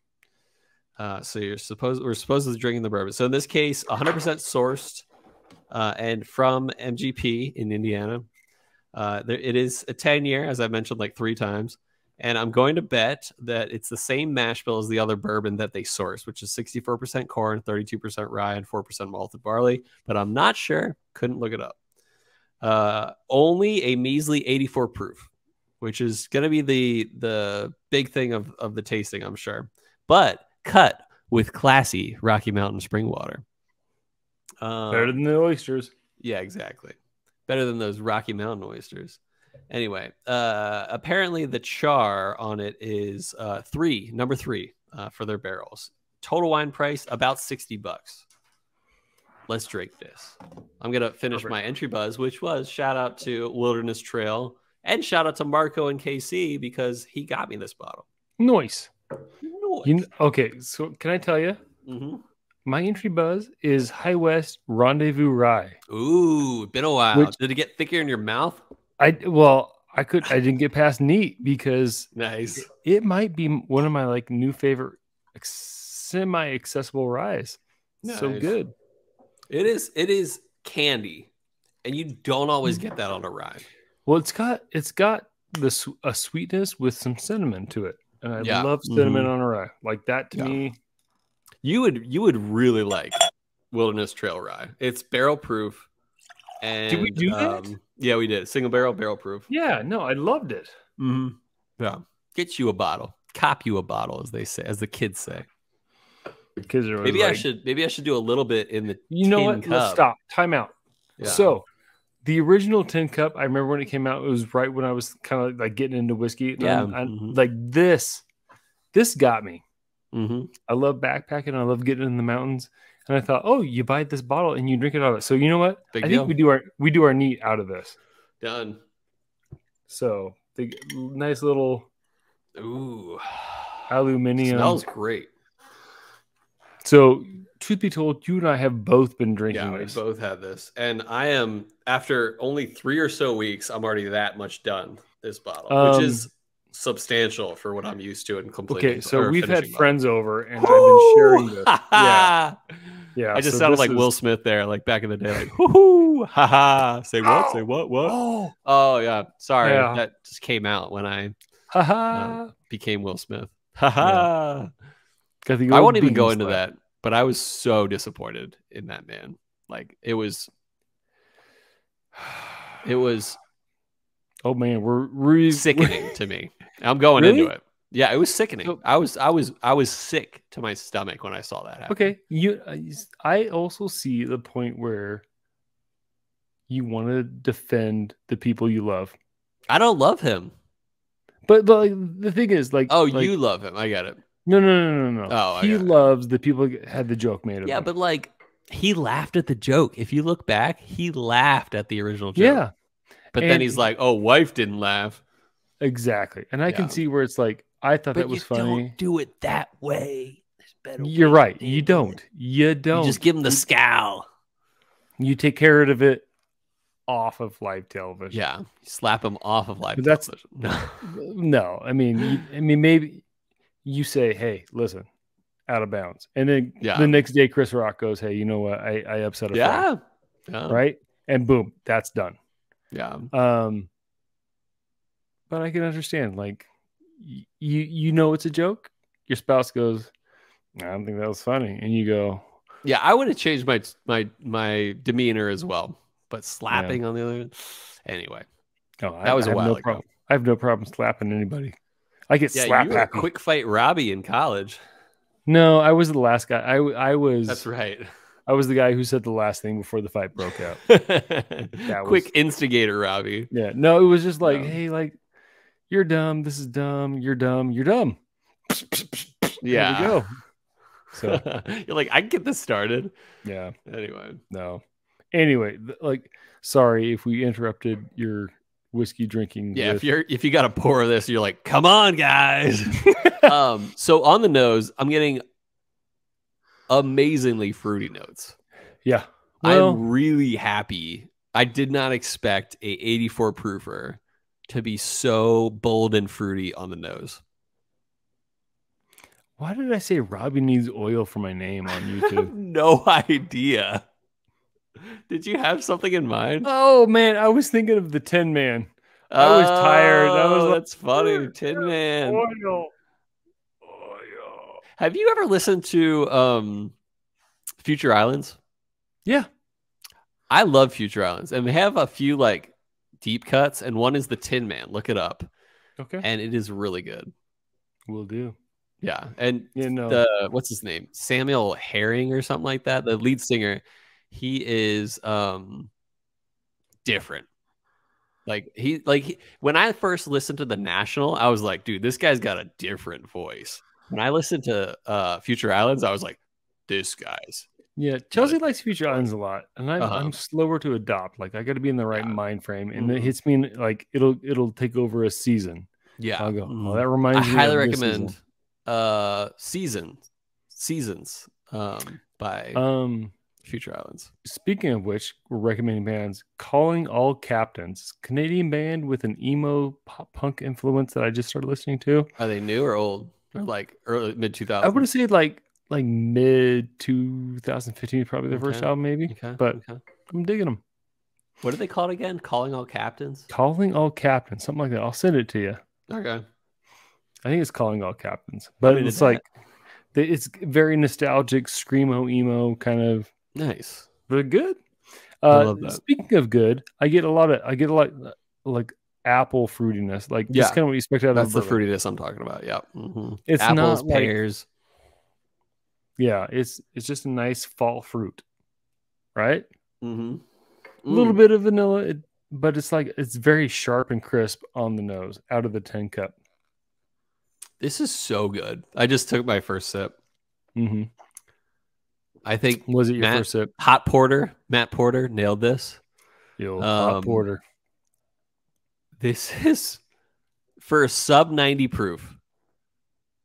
S1: So we're supposedly drinking the bourbon. So in this case, 100% sourced and from MGP in Indiana. It is a 10-year, as I mentioned like 3 times. And I'm going to bet that it's the same mash bill as the other bourbon that they sourced, which is 64% corn, 32% rye, and 4% malted barley. But I'm not sure. Couldn't look it up. Only a measly 84 proof, which is going to be the big thing of the tasting, I'm sure. But cut with classy Rocky Mountain spring water.
S2: Better than the oysters.
S1: Yeah, exactly. Better than those Rocky Mountain oysters. Anyway, apparently the char on it is number 3 for their barrels. Total wine price about $60. Let's drink this. I'm gonna finish my entry buzz, which was shout out to Wilderness Trail and shout out to Marco and KC because he got me this bottle.
S2: Nice. Okay, so can I tell you?
S1: Mm-hmm.
S2: My entry buzz is High West Rendezvous Rye.
S1: Ooh, been a while. Did it get thicker in your mouth?
S2: I didn't get past neat because
S1: nice.
S2: It might be one of my like new favorite semi-accessible ryes. Nice. So good.
S1: It is candy, and you don't always get that on a rye.
S2: Well, it's got a sweetness with some cinnamon to it. And I love cinnamon on a rye. Like that to me.
S1: You would really like Wilderness Trail rye. It's barrel proof. And
S2: did we do that?
S1: Yeah, we did. Single barrel proof.
S2: Yeah, no, I loved it.
S1: Mm-hmm. Yeah. Get you a bottle. Cop you a bottle, as they say, as the kids say.
S2: Because
S1: maybe I should do a little bit in the
S2: You know what?
S1: cup.
S2: Let's stop. Time out.
S1: Yeah.
S2: So the original tin cup, I remember when it came out, it was right when I was kind of like getting into whiskey.
S1: Yeah.
S2: Like this got me.
S1: Mm-hmm.
S2: I love backpacking. I love getting in the mountains. And I thought, oh, you buy this bottle and you drink it out of it. So you know what? I think we do our neat out of this.
S1: Done.
S2: So the nice little aluminum.
S1: Smells great.
S2: So truth be told, you and I have both been drinking this.
S1: We both had this. And I am, after only 3 or so weeks, I'm already that much done this bottle, which is substantial for what I'm used to and completely.
S2: Okay, so we've had friends over and I've been sharing this. Yeah.
S1: I just sounded like Will Smith there, like back in the day, like whoo, haha. Say what? Say what? What? Oh yeah. Sorry, that just came out when I became Will Smith. Haha. I won't even go into that, but I was so disappointed in that man. Like it was. Oh man, we're sickening to me. I'm going into it. Yeah, it was sickening. So, I was sick to my stomach when I saw that happen.
S2: Okay, I also see the point where you want to defend the people you love.
S1: I don't love him,
S2: but like the thing is, like,
S1: you love him. I get it.
S2: No. Oh, he loves the people that had the joke made of him.
S1: Yeah, but like he laughed at the joke. If you look back, he laughed at the original joke.
S2: Yeah,
S1: but then he's like, "Oh, wife didn't laugh."
S2: Exactly, and I can see where it's like. I thought that was funny.
S1: Don't do it that way.
S2: You're right. You don't. You
S1: just give him the scowl.
S2: You take care of it off of live television.
S1: Yeah, you slap him off of live television.
S2: No. I mean, maybe you say, "Hey, listen, out of bounds," and then the next day, Chris Rock goes, "Hey, you know what? I upset a friend."
S1: Yeah.
S2: Right, and boom, that's done.
S1: Yeah.
S2: But I can understand, like. You know it's a joke. Your spouse goes, I don't think that was funny, and you go,
S1: yeah, I would have changed my demeanor as well, but slapping on the other anyway. That was a while ago.
S2: I have no problem slapping anybody. I get slapped.
S1: You were Quick Fight Robby in college.
S2: No, I was the last guy. I was.
S1: That's right.
S2: I was the guy who said the last thing before the fight broke out.
S1: Quick instigator Robby.
S2: Yeah, no, it was just like, hey, like. You're dumb. This is dumb. You're dumb. You're dumb.
S1: Yeah.
S2: There we go.
S1: So you're like, I can get this started.
S2: Yeah.
S1: Anyway.
S2: No. Anyway, like, sorry if we interrupted your whiskey drinking.
S1: Yeah, if you got a pour of this, you're like, come on, guys. So on the nose, I'm getting amazingly fruity notes.
S2: Yeah.
S1: Well, I'm really happy. I did not expect a 84 proofer to be so bold and fruity on the nose.
S2: Why did I say Robbie needs oil for my name on YouTube?
S1: I have no idea. Did you have something in mind?
S2: Oh man, I was thinking of the Tin Man. I was tired. I was like,
S1: that's funny. Tin Man.
S2: Oil.
S1: Have you ever listened to Future Islands?
S2: Yeah.
S1: I love Future Islands. And they have a few like deep cuts, and one is the Tin Man. Look it up.
S2: Okay.
S1: And it is really good.
S2: Will do.
S1: Yeah. And what's his name? Samuel Herring or something like that. The lead singer. He is different. When I first listened to The National, I was like, dude, this guy's got a different voice. When I listened to Future Islands, I was like, this guy's.
S2: Yeah, Chelsea likes Future Islands a lot, and I'm slower to adopt. Like I got to be in the right mind frame, and it hits me like it'll take over a season.
S1: Yeah,
S2: I'll go. Oh, that reminds me.
S1: I highly recommend Seasons by Future Islands.
S2: Speaking of which, we're recommending bands. Calling All Captains, Canadian band with an emo pop punk influence that I just started listening to.
S1: Are they new or old, or like early mid 2000s?
S2: I would say like mid 2015 is probably their first album, maybe. But I'm digging them.
S1: What are they called again? Calling All Captains?
S2: Calling All Captains, something like that. I'll send it to you.
S1: Okay.
S2: I think it's Calling All Captains, but it's like it's very nostalgic, screamo emo kind of.
S1: Nice.
S2: They're good.
S1: I love that.
S2: Speaking of good, I get a lot like apple fruitiness, like just kind of what you expect out of.
S1: That's the fruitiness I'm talking about. Yeah.
S2: It's
S1: apples,
S2: not
S1: pears.
S2: Yeah, it's just a nice fall fruit, right?
S1: A
S2: little bit of vanilla, but it's very sharp and crisp on the nose out of the tin cup.
S1: This is so good. I just took my first sip. I think
S2: was it your first sip?
S1: Matt Porter nailed this.
S2: Hot porter.
S1: This is for a sub 90 proof.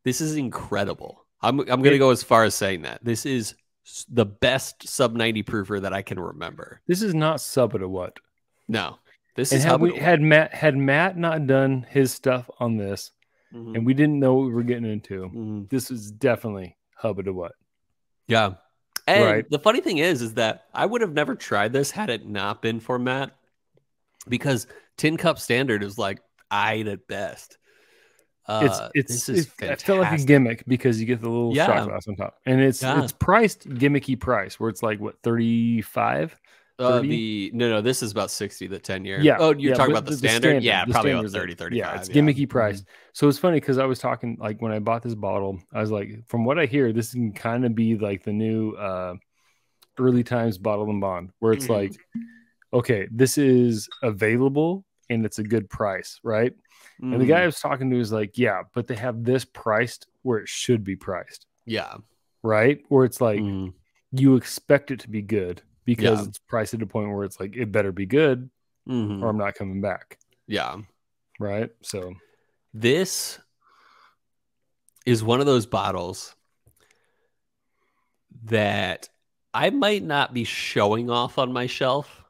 S1: This is incredible. I'm going to go as far as saying that this is the best sub 90 proofer that I can remember.
S2: This is not sub at a what?
S1: No, this is
S2: had Matt not done his stuff on this, and we didn't know what we were getting into. This is definitely hub at a what?
S1: Yeah. And the funny thing is that I would have never tried this had it not been for Matt, because Tin Cup Standard is like eyed at best.
S2: This is fantastic. I felt like a gimmick because you get the little shot glass on top, and it's priced gimmicky price where it's like what 35.
S1: No, this is about 60. The 10-year.
S2: Yeah.
S1: Oh, you're talking about the standard? Yeah, probably about 30, 35.
S2: Yeah, it's gimmicky price. So it's funny because I was talking like when I bought this bottle, I was like, from what I hear, this can kind of be like the new early times bottle and bond, where it's like, okay, this is available and it's a good price, right? And the guy I was talking to was like, yeah, but they have this priced where it should be priced.
S1: Yeah.
S2: Right? Where it's like you expect it to be good because it's priced at a point where it's like it better be good or I'm not coming back.
S1: Yeah.
S2: Right? So
S1: this is one of those bottles that I might not be showing off on my shelf,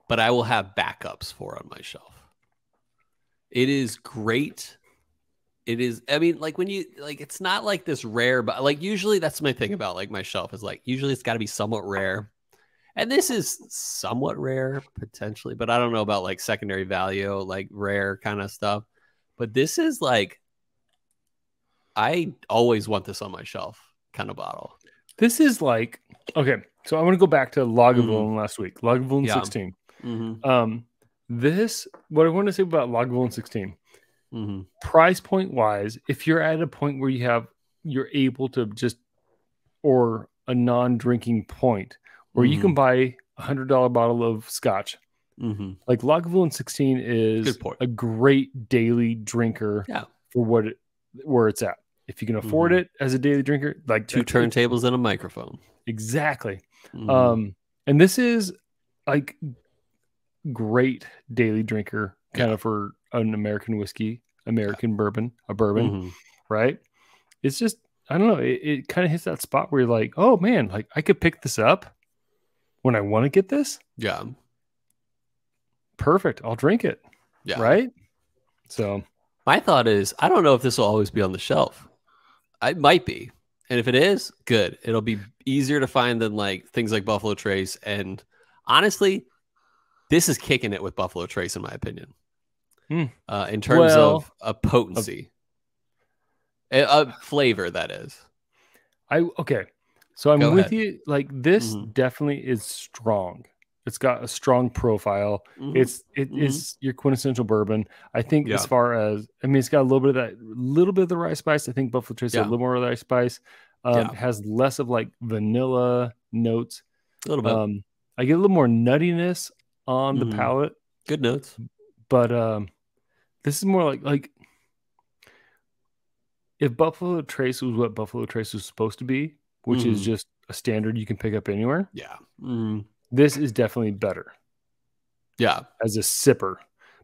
S1: but I will have backups for on my shelf. It is great. It is, I mean, like when you, like, it's not like this rare, but like usually that's my thing about like my shelf is like, usually it's got to be somewhat rare. And this is somewhat rare potentially, but I don't know about like secondary value, like rare kind of stuff. But this is like, I always want this on my shelf kind of bottle.
S2: This is like, okay, so I want to go back to Lagavulin last week, Lagavulin 16. This, what I want to say about Lagavulin 16, price point wise, if you're at a point where you're able to just, or a non-drinking point where you can buy $100 bottle of scotch, like Lagavulin 16 is a great daily drinker for where it's at. If you can afford it as a daily drinker, like
S1: 2 turntables and a microphone.
S2: Exactly. And this is like great daily drinker kind of for an American whiskey, American bourbon, a bourbon, right? It's just, I don't know. It kind of hits that spot where you're like, oh man, like I could pick this up when I want to get this.
S1: Yeah.
S2: Perfect. I'll drink it.
S1: Yeah.
S2: Right. So
S1: my thought is, I don't know if this will always be on the shelf. It might be. And if it is, good. It'll be easier to find than like things like Buffalo Trace. And honestly, this is kicking it with Buffalo Trace, in my opinion. In terms of a potency. A flavor, that is.
S2: Okay. So I'm with you. Like this definitely is strong. It's got a strong profile. It is your quintessential bourbon. I think as far as, I mean, it's got a little bit of the rye spice. I think Buffalo Trace has a little more of the rye spice. Has less of like vanilla notes.
S1: A little bit.
S2: I get a little more nuttiness on the palate.
S1: Good notes.
S2: But this is more like if Buffalo Trace was what Buffalo Trace was supposed to be, which is just a standard you can pick up anywhere.
S1: Yeah.
S2: This is definitely better.
S1: Yeah.
S2: As a sipper.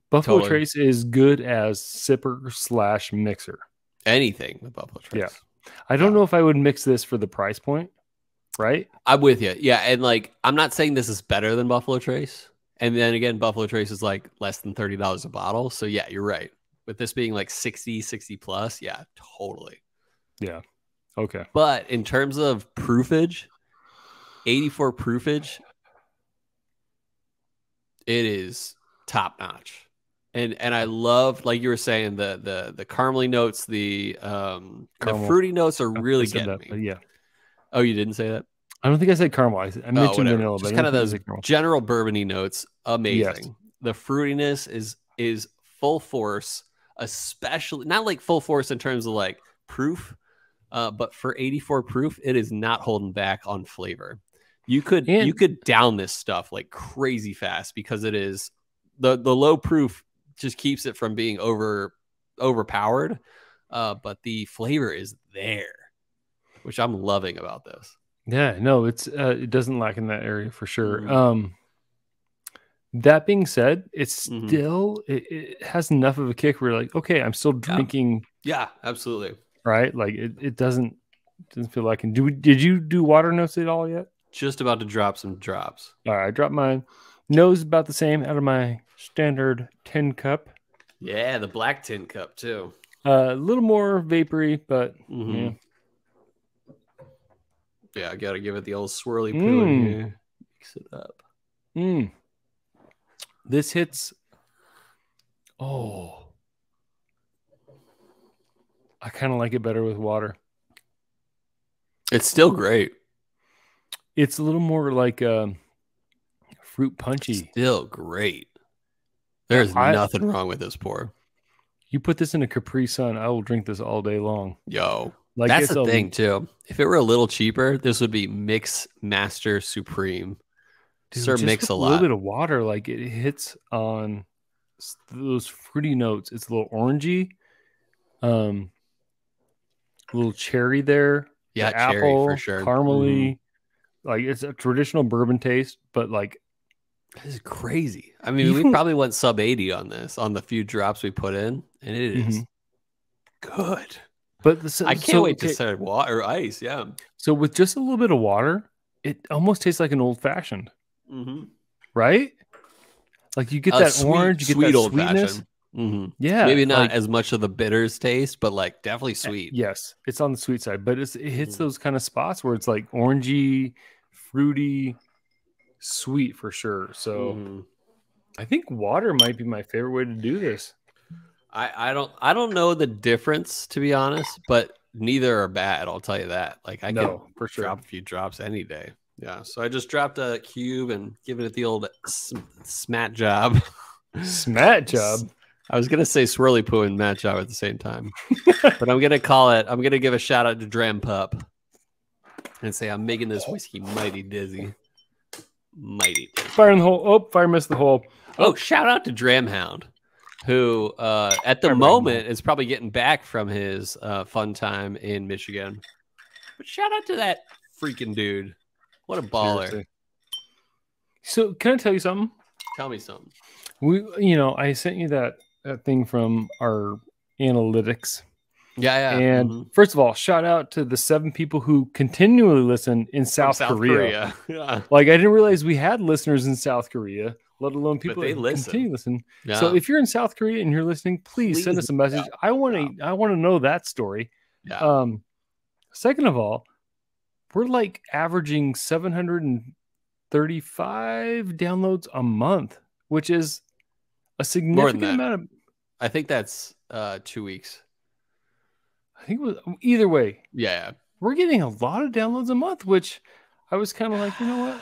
S2: Buffalo Trace is good as sipper / mixer.
S1: Anything with Buffalo Trace.
S2: Yeah. I don't know if I would mix this for the price point, right?
S1: I'm with you. Yeah. And like, I'm not saying this is better than Buffalo Trace. And then again, Buffalo Trace is like less than $30 a bottle. So yeah, you're right. With this being like 60 plus. Yeah, totally.
S2: Yeah. Okay.
S1: But in terms of proofage, 84 proofage, it is top notch. And I love, like you were saying, the caramely notes, the fruity notes are really getting me.
S2: Yeah.
S1: Oh, you didn't say that?
S2: I don't think I said caramel. I mentioned vanilla.
S1: Just kind of those general bourbony notes. Amazing. Yes. The fruitiness is full force, especially not like full force in terms of like proof, but for 84 proof, it is not holding back on flavor. You could down this stuff like crazy fast because it is the low proof just keeps it from being overpowered. But the flavor is there, which I'm loving about this.
S2: Yeah, no, it doesn't lack in that area for sure. That being said, it's still it has enough of a kick where you're like, okay, I'm still drinking.
S1: Yeah, absolutely.
S2: Right? Like it doesn't feel like it. Did you do water notes at all yet?
S1: Just about to drop some drops.
S2: All right, I dropped mine. Nose about the same out of my standard tin cup.
S1: Yeah, the black tin cup too.
S2: A little more vapory, but
S1: yeah. Yeah, I gotta give it the old swirly poo in here. Mix it up.
S2: This hits. Oh, I kind of like it better with water.
S1: It's still great.
S2: It's a little more like fruit punchy.
S1: Still great. There's nothing wrong with this pour.
S2: You put this in a Capri Sun, I will drink this all day long.
S1: Yo, like that's the thing too. If it were a little cheaper, this would be Mix Master Supreme.
S2: Dude,
S1: Sir, mix a lot.
S2: little bit of water, like it hits on those fruity notes. It's a little orangey, a little cherry there.
S1: Yeah,
S2: the
S1: cherry
S2: apple,
S1: for sure.
S2: Caramely, like it's a traditional bourbon taste, but like
S1: this is crazy. I mean, we probably went sub 80 on this on the few drops we put in, and it is good.
S2: But
S1: I can't wait to start water or ice. Yeah.
S2: So with just a little bit of water, it almost tastes like an old fashioned. Right? Like you get that orange, you get that sweetness. Yeah,
S1: maybe not as much of the bitters taste, but like definitely sweet.
S2: Yes, it's on the sweet side, but it hits those kind of spots where it's like orangey, fruity, sweet for sure. So I think water might be my favorite way to do this.
S1: I don't know the difference, to be honest, but neither are bad. I'll tell you that. Like I can
S2: for sure
S1: drop a few drops any day. Yeah, so I just dropped a cube and given it the old smat job.
S2: Smat job.
S1: I was gonna say swirly poo and mat job at the same time, but I'm gonna give a shout out to Dram Pup and say I'm making this whiskey mighty dizzy. Mighty dizzy.
S2: Fire in the hole. Oh, fire missed the hole.
S1: Oh, shout out to Dram Hound, who at the moment is probably getting back from his fun time in Michigan. But shout out to that freaking dude. What a baller.
S2: Seriously. So can I tell you something?
S1: Tell me something.
S2: I sent you that thing from our analytics.
S1: Yeah.
S2: And first of all, shout out to the 7 people who continually listen in South Korea.
S1: Yeah.
S2: Like, I didn't realize we had listeners in South Korea, let alone people that continue to listen.
S1: Yeah.
S2: So if you're in South Korea and you're listening, please send us a message. I want to know that story.
S1: Yeah.
S2: Second of all, we're like averaging 735 downloads a month, which is a significant amount of.
S1: I think that's 2 weeks.
S2: I think it was either way.
S1: Yeah.
S2: We're getting a lot of downloads a month, which I was kind of like, you know what?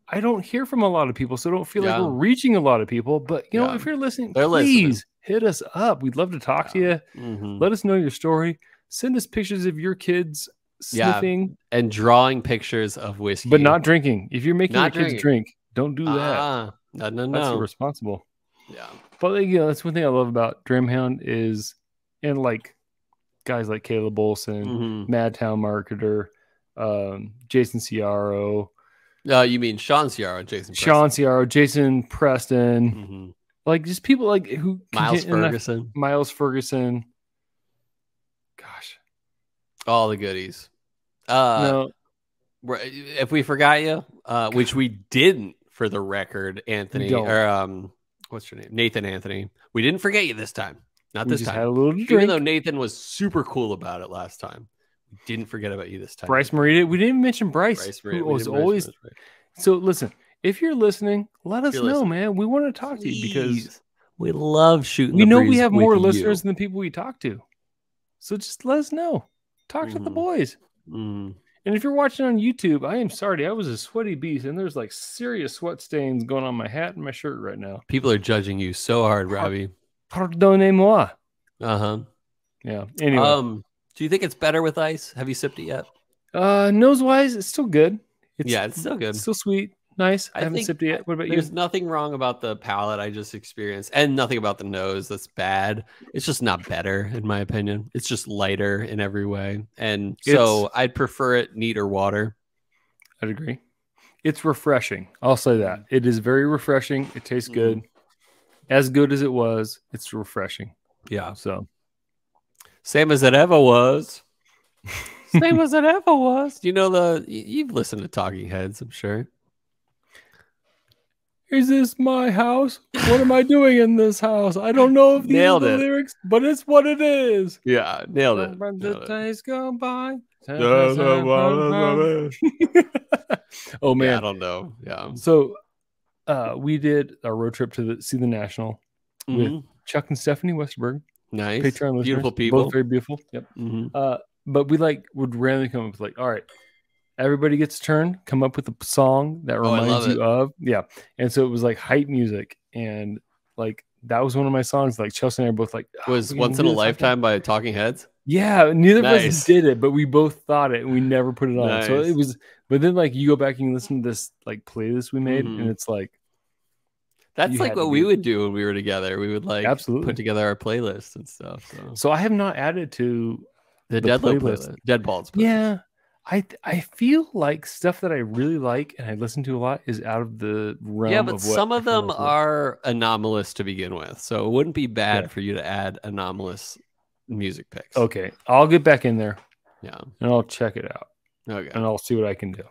S2: I don't hear from a lot of people, so I don't feel like we're reaching a lot of people. But, you know, if you're listening, please hit us up. We'd love to talk to you. Let us know your story. Send us pictures of your kids sniffing.
S1: And drawing pictures of whiskey.
S2: But not drinking. If you're making your kids drink, don't do that.
S1: No.
S2: That's irresponsible.
S1: Yeah.
S2: But, that's one thing I love about Drumhound is, and like, guys like Caleb Olson, Madtown Marketer, Jason Ciaro.
S1: You mean Sean Ciaro and Jason Preston.
S2: Sean Ciaro, Jason Preston. Like, just people like who...
S1: Miles Ferguson.
S2: Gosh.
S1: All the goodies. If we forgot you, which we didn't for the record, Anthony, or what's your name? Nathan Anthony. We didn't forget you this time. Not this time.
S2: Had a little drink.
S1: Even though Nathan was super cool about it last time, we didn't forget about you this time.
S2: Bryce Marita. We didn't mention Bryce who was always. So listen, if you're listening, let us know, man. We want to talk to you because
S1: we love shooting.
S2: We know we have more listeners than the people we talk to. So just let us know. Talk to the boys. And if you're watching on YouTube, I am sorry. I was a sweaty beast, and there's like serious sweat stains going on my hat and my shirt right now.
S1: People are judging you so hard, Robbie.
S2: Pardonnez-moi. Yeah. Anyway.
S1: Do you think it's better with ice? Have you sipped it yet?
S2: Nose-wise, it's still good.
S1: It's still good.
S2: It's still sweet. Nice. I haven't sipped it yet. What about you?
S1: There's nothing wrong about the palate I just experienced, and nothing about the nose that's bad. It's just not better, in my opinion. It's just lighter in every way. And so I'd prefer it neat or water.
S2: I'd agree. It's refreshing. I'll say that. It is very refreshing. It tastes good. As good as it was, it's refreshing.
S1: Yeah.
S2: So
S1: same as it ever was. Same as it ever was. You know you've listened to Talking Heads, I'm sure.
S2: Is this my house? What am I doing in this house? I don't know if these are the lyrics, but it's what it is.
S1: Yeah, nailed it.
S2: The days go by.
S1: Oh man, I don't know. Yeah.
S2: So we did a road trip to see the National with Chuck and Stephanie Westerberg.
S1: Nice.
S2: Patreon listeners.
S1: Beautiful people.
S2: Both very beautiful. Yep. But we would randomly come up with all right, everybody gets a turn, come up with a song that reminds you of. Yeah. And so it was like hype music. And like that was one of my songs. Like Chelsea and I are both like,
S1: was Once in a Lifetime by Talking Heads.
S2: Yeah, neither of us did it, but we both thought it and we never put it on.
S1: Nice.
S2: So it was, but then like you go back and you listen to this like playlist we made, and it's like
S1: that's like what we would do when we were together. We would like
S2: absolutely
S1: put together our playlist and stuff.
S2: So I have not added to
S1: the playlist. Deadballs playlist.
S2: Yeah. I feel like stuff that I really like and I listen to a lot is out of the realm.
S1: Yeah, but some of them are anomalous to begin with, so it wouldn't be bad for you to add anomalous music picks.
S2: Okay, I'll get back in there.
S1: Yeah,
S2: and I'll check it out.
S1: Okay,
S2: and I'll see what I can do.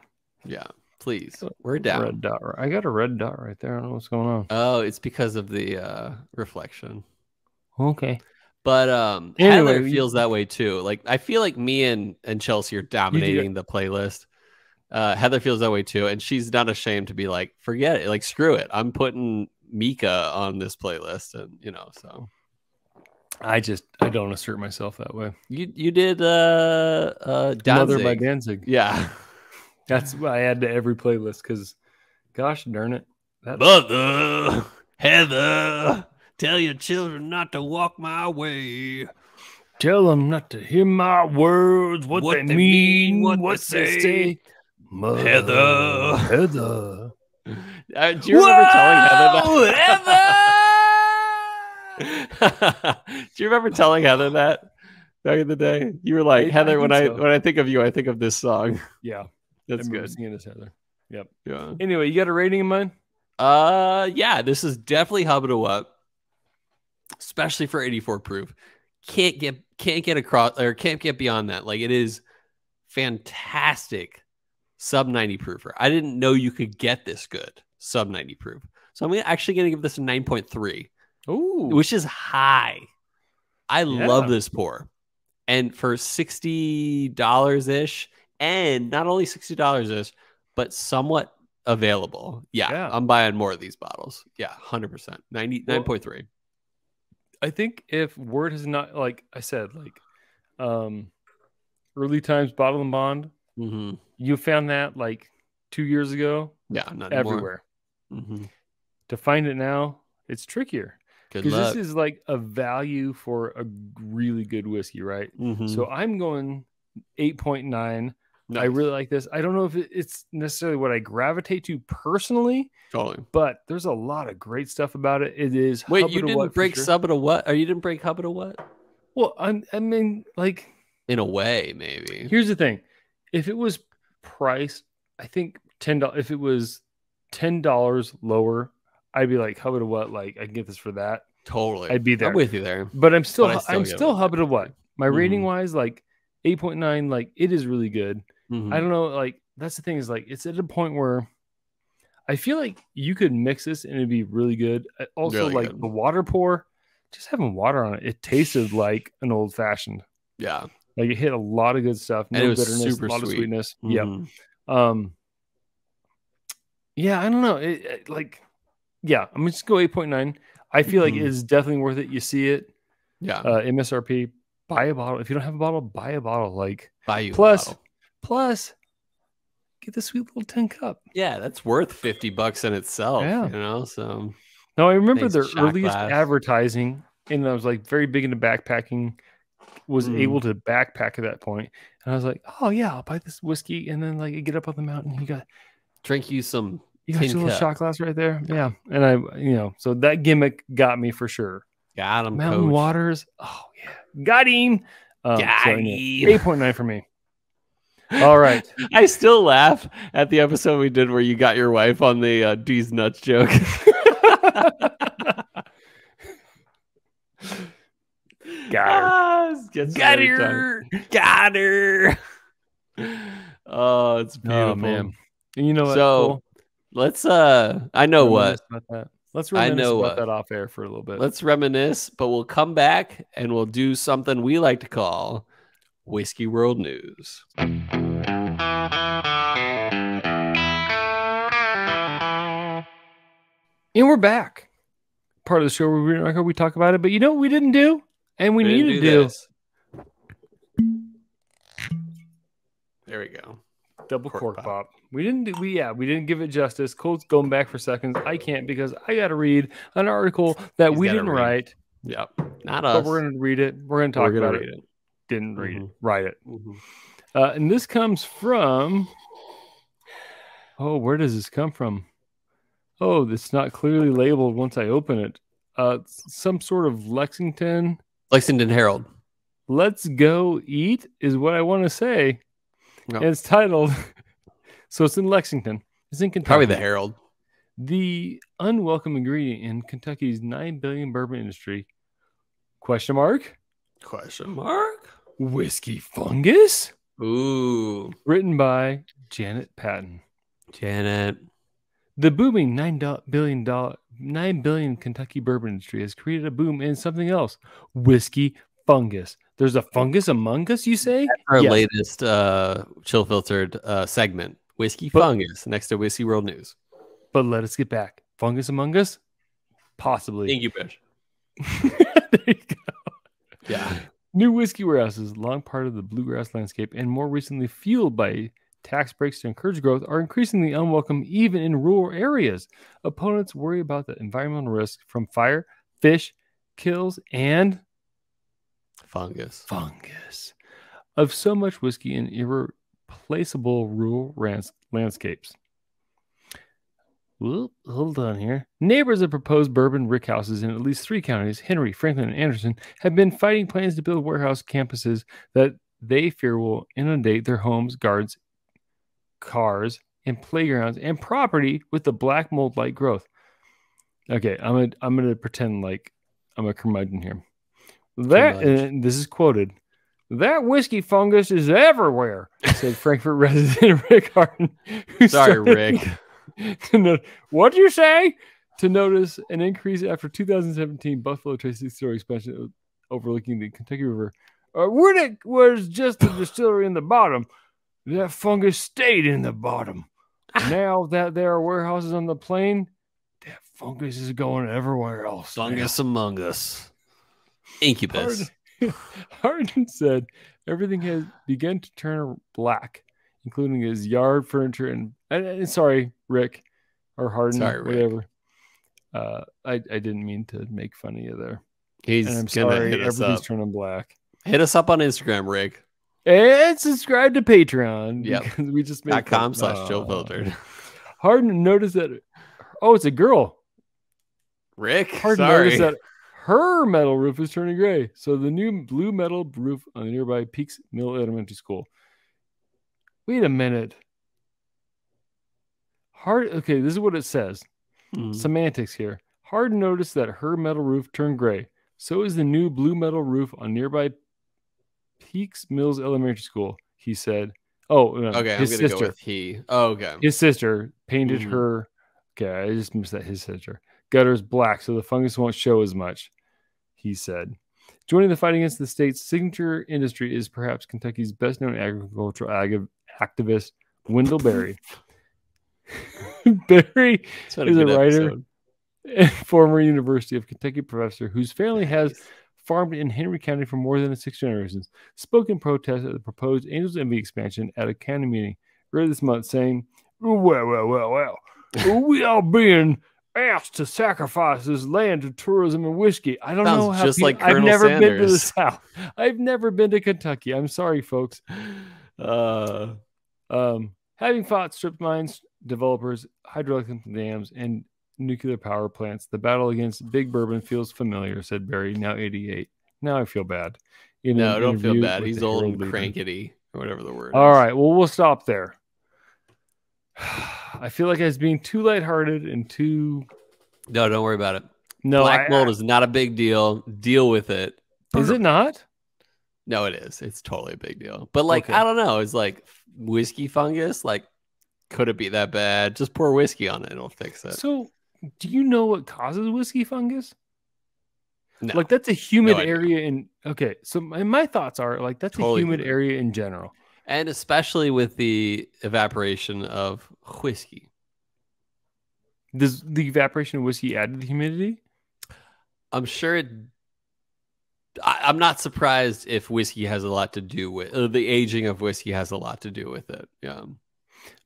S1: Yeah, please. We're down.
S2: Red dot. I got a red dot right there. I don't know what's going on.
S1: Oh, it's because of the reflection.
S2: Okay.
S1: But anyway, Heather feels that way too. Like I feel like me and Chelsea are dominating the playlist. Heather feels that way too, and she's not ashamed to be like, forget it, like screw it. I'm putting Mika on this playlist, and so
S2: I don't assert myself that way.
S1: You did Danzig.
S2: Mother by Danzig.
S1: Yeah.
S2: That's what I add to every playlist because gosh darn it.
S1: Mother, Heather. Tell your children not to walk my way.
S2: Tell them not to hear my words, what they mean, what they say.
S1: Mother. Heather.
S2: Do
S1: you remember telling Heather that? Do you remember telling Heather that back in the day? You were like, Heather, when I think of you, I think of this song.
S2: Yeah.
S1: That's good.
S2: Seeing this, Heather. Yep.
S1: Yeah.
S2: Anyway, you got a rating in mind?
S1: Yeah, this is definitely Hubba to What, especially for 84 proof. Can't get across or can't get beyond that. Like, it is fantastic sub 90 proofer. I didn't know you could get this good sub 90 proof. So I'm actually going to give this a 9.3.
S2: Ooh,
S1: which is high. I love this pour. And for $60 ish, and not only $60 ish, but somewhat available. Yeah, I'm buying more of these bottles. Yeah, 100%. 99.3.
S2: I think if word has not, like I said, early times bottle and bond, you found that like 2 years ago.
S1: Yeah, not
S2: everywhere. To find it now, it's trickier. Because this is like a value for a really good whiskey, right? So I'm going 8.9. Nice. I really like this. I don't know if it's necessarily what I gravitate to personally.
S1: Totally.
S2: But there's a lot of great stuff about it. It is.
S1: Wait, you didn't break Hubba to What? Or you didn't break Hubba to What?
S2: Well, I mean, like.
S1: In a way, maybe.
S2: Here's the thing. If it was price, I think $10. If it was $10 lower, I'd be like, Hubba to What? Like, I can get this for that.
S1: Totally.
S2: I'd be there.
S1: I'm with you there.
S2: But I'm still Hubba to What? My rating wise, like 8.9, like it is really good. I don't know, like that's the thing is like it's at a point where I feel like you could mix this and it'd be really good. Also, really like good. The water pour, just having water on it, it tasted like an old fashioned.
S1: Yeah.
S2: Like it hit a lot of good stuff. No bitterness, a lot of sweetness. Yeah. Yeah, I don't know. I'm just go 8.9. I feel like it is definitely worth it. You see it.
S1: Yeah.
S2: MSRP. Buy a bottle. If you don't have a bottle, buy a bottle. Like
S1: buy you
S2: plus,
S1: a bottle.
S2: Plus, get the sweet little tin cup.
S1: Yeah, that's worth $50 in itself. Yeah. You know, so.
S2: No, I remember their earliest advertising, and I was like very big into backpacking. Was able to backpack at that point, and I was like, "Oh yeah, I'll buy this whiskey." And then like, you get up on the mountain, you got
S1: drink you some.
S2: You got your little shot glass right there. Yeah, and I, so that gimmick got me for sure.
S1: Got him.
S2: Mountain
S1: Coach.
S2: Waters. Oh yeah, got him.
S1: Got him.
S2: 8.9 for me. All right.
S1: I still laugh at the episode we did where you got your wife on the D's nuts joke.
S2: Got her.
S1: Got her. Oh, it's beautiful.
S2: Oh, man. And you know what?
S1: So let's I know what.
S2: Let's reminisce about that off air for a little bit.
S1: Let's reminisce, but we'll come back and we'll do something we like to call Whiskey World News. And
S2: we're back. Part of the show where we talk about it, but you know what we didn't do? And we need to do.
S1: There we go.
S2: Double cork pop. We didn't give it justice. Cole's going back for seconds. I can't because I got to read an article that we didn't write.
S1: Yep. Not us.
S2: But we're going to read it. We're going to talk about it. Didn't read it. Write it. And this comes from. Oh, where does this come from? Oh, it's not clearly labeled once I open it. Some sort of Lexington
S1: Herald.
S2: Let's go eat is what I want to say. No. And it's titled. So it's in Lexington. It's in Kentucky.
S1: Probably the Herald.
S2: The unwelcome ingredient in Kentucky's $9 billion bourbon industry. Question mark? Whiskey fungus?
S1: Ooh.
S2: Written by Janet Patton.
S1: Janet.
S2: The booming $9 billion Kentucky bourbon industry has created a boom in something else. Whiskey fungus. There's a fungus among us, you say?
S1: That's our latest chill filtered segment. Whiskey fungus next to Whiskey World News.
S2: But let us get back. Fungus among us? Possibly.
S1: Thank you, Bish.
S2: There you go.
S1: Yeah.
S2: New whiskey warehouses, long part of the bluegrass landscape, and more recently fueled by tax breaks to encourage growth, are increasingly unwelcome even in rural areas. Opponents worry about the environmental risk from fire, fish, kills, and
S1: fungus
S2: of so much whiskey in irreplaceable rural landscapes. Well, hold on here. Neighbors of proposed bourbon rickhouses in at least 3 counties, Henry, Franklin, and Anderson, have been fighting plans to build warehouse campuses that they fear will inundate their homes, gardens, cars, and playgrounds and property with the black mold-like growth. Okay, I'm gonna pretend like I'm a curmudgeon here. This is quoted. That whiskey fungus is everywhere, said Frankfurt resident Rick Harden.
S1: Sorry, Rick.
S2: What'd you say? To notice an increase after 2017 Buffalo Trace story expansion overlooking the Kentucky River. When it was just a distillery in the bottom, that fungus stayed in the bottom. Now that there are warehouses on the plain, that fungus is going everywhere else.
S1: Fungus among us. Incubus.
S2: Harden said everything has begun to turn black, including his yard furniture and sorry, Rick or Harden,
S1: sorry,
S2: whatever. I didn't mean to make fun of you there.
S1: I'm sorry,
S2: everything's turning black.
S1: Hit us up on Instagram, Rick.
S2: And subscribe to Patreon.
S1: Yeah,
S2: we just made
S1: .com/JoeFiltered.
S2: Harden noticed that. Oh, it's a girl.
S1: Rick,
S2: Harden noticed that her metal roof is turning gray. So the new blue metal roof on the nearby Peaks Mill Elementary School. Wait a minute. Okay, this is what it says. Semantics here. Harden noticed that her metal roof turned gray. So is the new blue metal roof on nearby Peaks Mills Elementary School, he said. Oh, no,
S1: okay, I'm going to go with he. Oh, okay.
S2: His sister painted her. Okay, I just missed that. His sister. Gutters black, so the fungus won't show as much, he said. Joining the fight against the state's signature industry is perhaps Kentucky's best-known agricultural activist, Wendell Berry. Berry is a writer and former University of Kentucky professor whose family has farmed in Henry County for more than 6 generations, spoke in protest at the proposed Angels Envy expansion at a county meeting earlier this month, saying, well, we are being asked to sacrifice this land to tourism and whiskey. I don't know how
S1: just like
S2: I've never
S1: Sanders.
S2: Been to the South. I've never been to Kentucky. I'm sorry, folks. Having fought strip mines, developers, hydraulic dams, and nuclear power plants, the battle against Big Bourbon feels familiar, said Barry, now 88. Now I feel bad.
S1: No, don't feel bad. He's old and crankety, or whatever the word is.
S2: All right, well, we'll stop there. I feel like I was being too lighthearted and too...
S1: No, don't worry about it.
S2: No,
S1: black mold is not a big deal. Deal with it.
S2: Is it not?
S1: No, it is. It's totally a big deal. But like, okay. I don't know. It's like whiskey fungus. Like, could it be that bad? Just pour whiskey on it. It'll fix it.
S2: So, do you know what causes whiskey fungus?
S1: No.
S2: Like, that's a humid area in... Okay, so my thoughts are, like, that's totally a humid area in general.
S1: And especially with the evaporation of whiskey.
S2: Does the evaporation of whiskey add to the humidity?
S1: I'm sure it... I'm not surprised if whiskey has a lot to do with... the aging of whiskey has a lot to do with it. Yeah.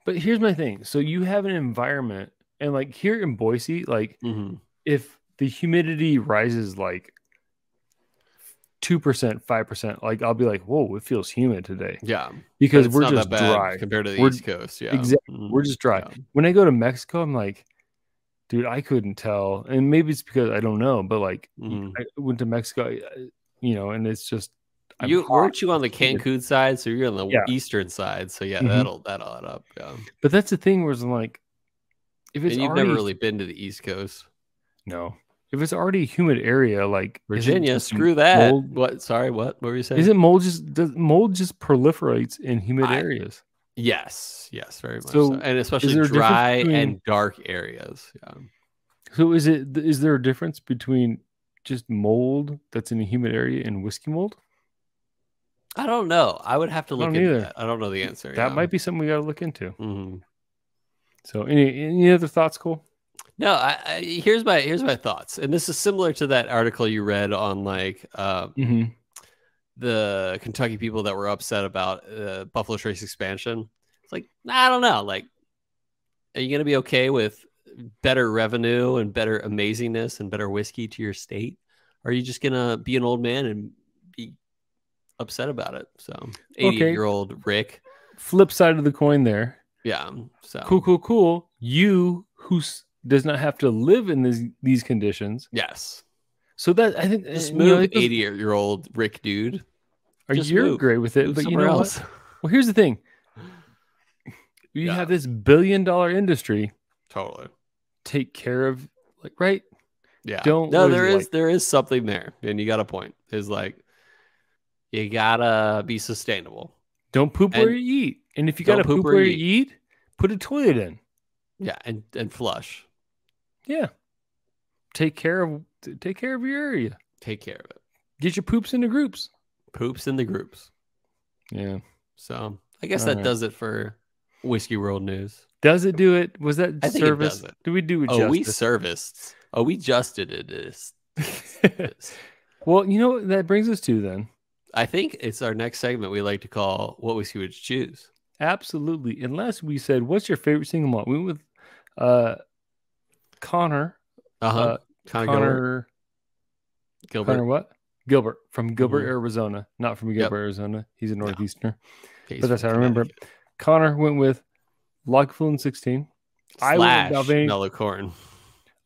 S2: But here's my thing. So you have an environment, and like here in Boise, like if the humidity rises like 2%, 5%, like I'll be like, whoa, it feels humid today.
S1: Yeah.
S2: Because we're just dry.
S1: Compared to the East Coast. Yeah.
S2: Exactly. We're just dry. Yeah. When I go to Mexico, I'm like, dude, I couldn't tell. And maybe it's because I don't know, but like I went to Mexico, you know, and it's just
S1: weren't you on the Cancun side? So you're on the eastern side. So yeah, that'll add up. Yeah.
S2: But that's the thing where it's like, if it's
S1: you've never really been to the East Coast.
S2: No. If it's already a humid area, like
S1: Virginia, screw that. Mold? What? Sorry, what were you saying?
S2: Is it mold? Does mold just proliferates in humid areas?
S1: Yes, very much so. And especially dry and dark areas. Yeah.
S2: So is there a difference between just mold that's in a humid area and whiskey mold?
S1: I don't know. I would have to look into that. I don't know the answer.
S2: That might be something we got to look into. So any other thoughts, Cole?
S1: No, here's my thoughts, and this is similar to that article you read on like the Kentucky people that were upset about Buffalo Trace expansion. It's like, I don't know. Like, are you gonna be okay with better revenue and better amazingness and better whiskey to your state? Or are you just gonna be an old man and be upset about it? So, 88-year-old Rick.
S2: Flip side of the coin there.
S1: Yeah. So
S2: cool. You does not have to live in these conditions.
S1: Yes.
S2: So that I think
S1: just move 80-year-old Rick dude.
S2: You're great with it, but you know what? Well, here's the thing. You have this $1 billion industry.
S1: Totally.
S2: Take care of, like, right?
S1: Yeah. There is something there, and you got a point. Is like, you gotta be sustainable.
S2: Don't poop where you eat, and if you gotta poop where you eat, put a toilet in.
S1: Yeah, and flush.
S2: Yeah. Take care of your area.
S1: Take care of it.
S2: Get your poops into groups.
S1: Poops in the groups.
S2: Yeah.
S1: So I guess that does it for Whiskey World News.
S2: Does it do it? Was that
S1: I think
S2: service?
S1: It does it.
S2: Do we do it?
S1: Oh, we serviced. Oh, we just did it.
S2: Well, you know what that brings us to then?
S1: I think it's our next segment we like to call What Whiskey Would You Choose?
S2: Absolutely. Unless we said, what's your favorite single malt? We went with Connor.
S1: Connor Gilbert.
S2: Connor what? Gilbert from Gilbert, Arizona. Not from Gilbert, Arizona. He's a Northeasterner. No. But that's how I remember it. Connor went with Lagavulin 16.
S1: I went with Balvenie. Mellow Corn.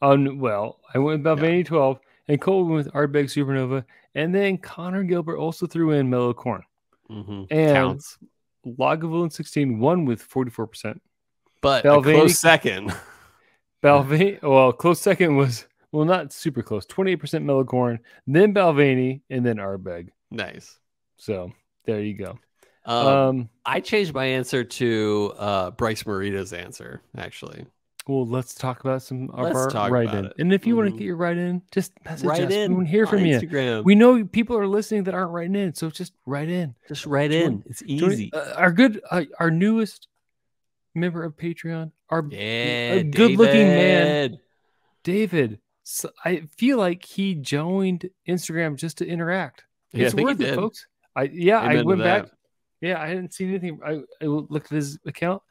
S2: Well, I went with Balvenie 12. And Cole went with Ardbeg Supernova. And then Connor Gilbert also threw in Mellow Corn.
S1: Mm-hmm.
S2: And counts. Lagavulin 16 won with 44%.
S1: But Balvenie, a close second.
S2: Close second was, not super close. 28% Mellow Corn, then Balvenie, and then Ardbeg.
S1: Nice.
S2: So there you go.
S1: I changed my answer to Bryce Morita's answer, actually.
S2: Well, let's talk about some of our write-in. And if you want to get your write-in, just message us. We want to hear from
S1: Instagram.
S2: You. We know people are listening that aren't writing in, so just write in.
S1: Just write in. It's easy.
S2: Our newest member of Patreon, a good-looking man, David. So I feel like he joined Instagram just to interact. It's worth it, folks. I went back. Yeah, I didn't see anything. I looked at his account.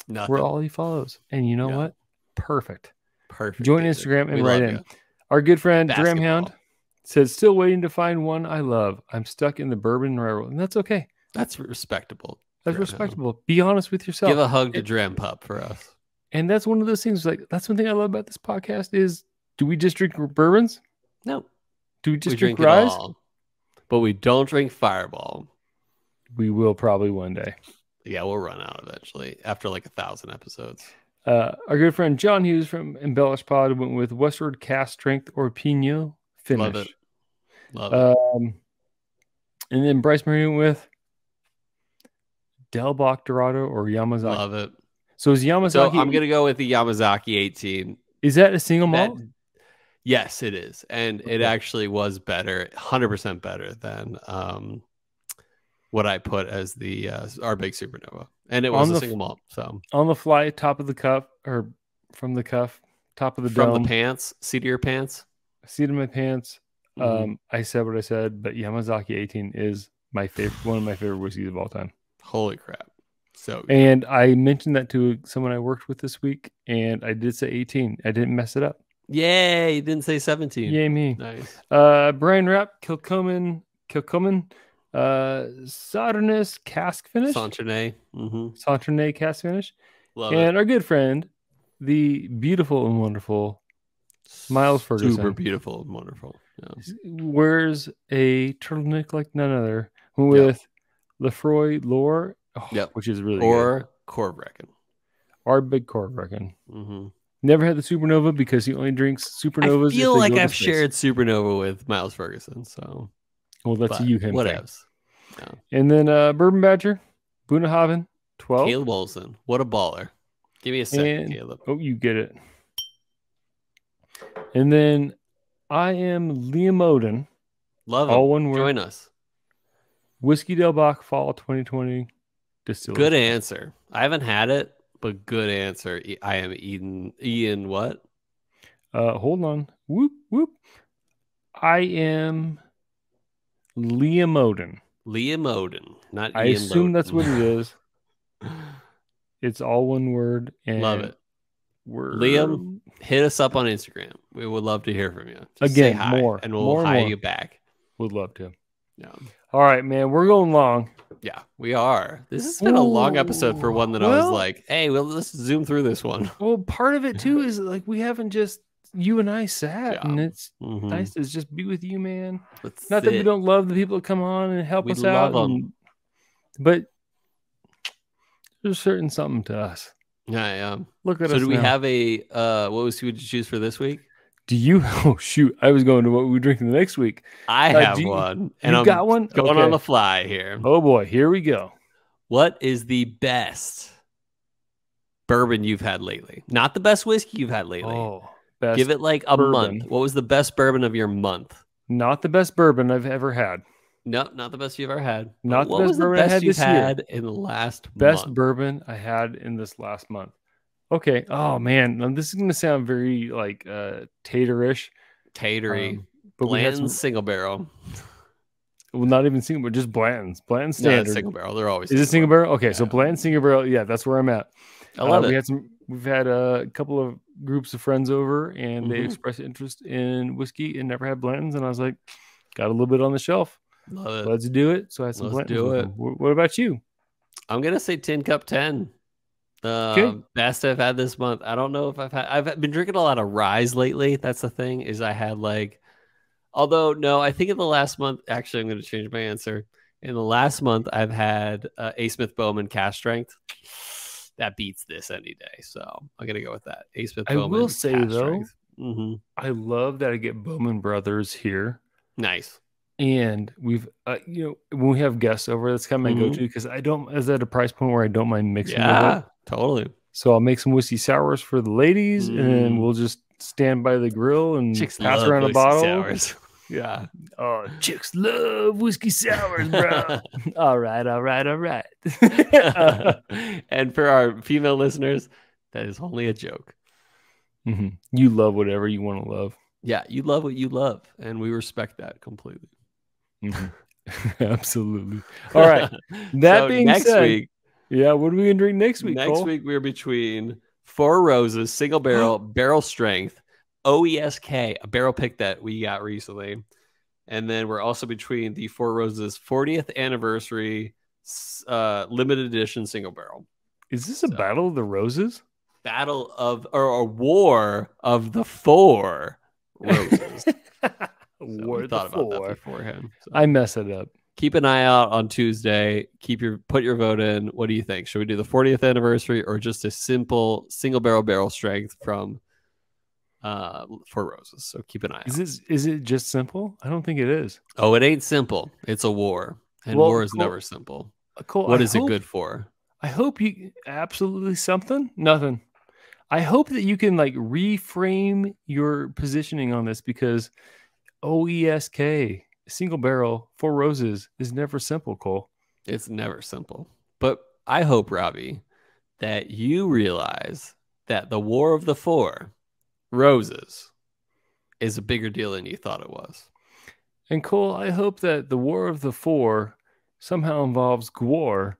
S1: Nothing.
S2: We're all he follows. And you know what? Perfect.
S1: David.
S2: Join Instagram and write in. Our good friend Dramhound says, still waiting to find one I love. I'm stuck in the bourbon railroad. And that's okay.
S1: That's respectable.
S2: Respectable. Be honest with yourself.
S1: Give a hug to Dram Pup for us.
S2: And that's one of those things, like, that's one thing I love about this podcast is, do we just drink bourbons?
S1: No.
S2: Do we just drink rye?
S1: But we don't drink Fireball.
S2: We will probably one day.
S1: Yeah, we'll run out eventually after like 1,000 episodes.
S2: Our good friend John Hughes from Embellish Pod went with Westward Cast Strength or Pinot Finish.
S1: Love it.
S2: And then Bryce Marie went with Del Bock Dorado or Yamazaki.
S1: Love it.
S2: So is Yamazaki?
S1: So I'm gonna go with the Yamazaki 18.
S2: Is that a single malt?
S1: Yes, it is, and it actually was better, 100% better than what I put as the Ardbeg Supernova, and it was a single malt. So
S2: on the fly, top of the cuff, or from the cuff, top of the dome,
S1: from the pants, seat of your pants,
S2: seat of my pants. I said what I said, but Yamazaki 18 is my favorite, one of my favorite whiskeys of all time.
S1: Holy crap! So good.
S2: And I mentioned that to someone I worked with this week, and I did say 18. I didn't mess it up.
S1: Yay! You didn't say 17.
S2: Yay me!
S1: Nice.
S2: Brian Rapp, Kilcoman. Sauternes cask finish. Sauternes cask finish.
S1: Love
S2: and it. Our good friend, the beautiful and wonderful Miles Ferguson.
S1: Super beautiful and wonderful. Yeah.
S2: Wears a turtleneck like none other with Lefroy Lore, which is really good.
S1: Corvrecken.
S2: Our big Corvrecken. Never had the Supernova because he only drinks Supernovas.
S1: I feel like I've shared Supernova with Miles Ferguson, so.
S2: Well, that's you, him.
S1: Whatevs.
S2: No. And then Bourbon Badger, Bunnahabhain, 12.
S1: Caleb Olson. What a baller. Give me a second, Caleb.
S2: Oh, you get it. And then I am Liam Oden.
S1: Love
S2: all
S1: him.
S2: One word.
S1: Join us.
S2: Whiskey Del Bock Fall 2020 distillery.
S1: Good answer. I haven't had it, but good answer. I am Ian what?
S2: Hold on. Whoop, whoop. I am Liam Oden.
S1: Not Ian.
S2: I assume
S1: Loden.
S2: That's what it is. It's all one word. And
S1: love it. Liam, hit us up on Instagram. We would love to hear from you. Just
S2: again,
S1: say hi,
S2: more,
S1: and we'll hi you back.
S2: Would love to.
S1: Yeah.
S2: All right, man. We're going long.
S1: Yeah, we are. This has been a long episode for one that I was like, hey, well, let's zoom through this one.
S2: Well, part of it too is like we haven't just you and I sat, and it's nice to just be with you, man. Not that we don't love the people that come on and help us out,
S1: love them.
S2: But There's certain something to us.
S1: Yeah.
S2: Look at us.
S1: So do we
S2: now.
S1: have a what would you choose for this week?
S2: Do you? Oh shoot! I was going to what we drinking the next week.
S1: I have one, and I'm
S2: got one
S1: going on the fly here.
S2: Oh boy, here we go.
S1: What is the best bourbon you've had lately? Not the best whiskey you've had lately.
S2: Oh, best.
S1: Give it like a month. What was the best bourbon of your month?
S2: Not the best bourbon I've ever had.
S1: No, not the best you've ever had.
S2: Not the best bourbon I had this year.
S1: In the last
S2: best
S1: month.
S2: Bourbon I had in this last month. Okay. Oh man, now, this is going to sound very like taterish.
S1: Tatery. But we had some single barrel.
S2: Well, not even single, but just Blanton's. Blanton's standard.
S1: No, single barrel. They're always.
S2: Is it single barrel? Okay, so Blanton's single barrel. Yeah, that's where I'm at.
S1: I love it.
S2: We've had a couple of groups of friends over, and they expressed interest in whiskey and never had Blanton's, and I was like, got a little bit on the shelf.
S1: Love it.
S2: Let's do it. So I had some Blanton's. Do it. What about you?
S1: I'm gonna say Tincup 10. Best I've had this month. I don't know if I've been drinking a lot of rye lately. That's the thing, is I had like, although no, I think in the last month, actually I'm going to change my answer. In the last month, I've had A. Smith Bowman Cask Strength. That beats this any day. So I'm going to go with that. A. Smith Bowman.
S2: I will say though, I love that I get Bowman Brothers here.
S1: Nice.
S2: And we've, when we have guests over, that's kind of my go-to, because is at a price point where I don't mind mixing with it.
S1: Totally.
S2: So I'll make some whiskey sours for the ladies, and then we'll just stand by the grill and pass around a bottle.
S1: Sours. Yeah.
S2: Oh, chicks love whiskey sours, bro. All right.
S1: And for our female listeners, that is only a joke.
S2: You love whatever you want to love.
S1: Yeah, you love what you love, and we respect that completely.
S2: Absolutely. All right. That being
S1: next
S2: said,
S1: week,
S2: yeah, what are we gonna drink next week?
S1: Next week we're between Four Roses single barrel barrel strength OESK, a barrel pick that we got recently, and then we're also between the Four Roses 40th anniversary limited edition single barrel.
S2: Is this a battle of the roses?
S1: Battle of or a war of the four roses.
S2: War
S1: thought
S2: about
S1: that beforehand. So.
S2: I mess it up.
S1: Keep an eye out on Tuesday. Put your vote in. What do you think? Should we do the 40th anniversary or just a simple single barrel strength from Four Roses? So keep an eye out.
S2: Is it just simple? I don't think it is.
S1: Oh, it ain't simple. It's a war, and war is never simple.
S2: Cole,
S1: what is it good for?
S2: I hope you absolutely nothing. I hope that you can like reframe your positioning on this, because OESK single barrel Four Roses is never simple, Cole.
S1: It's never simple. But I hope, Robbie, that you realize that the War of the Four Roses is a bigger deal than you thought it was.
S2: And Cole, I hope that the War of the Four somehow involves GWAR,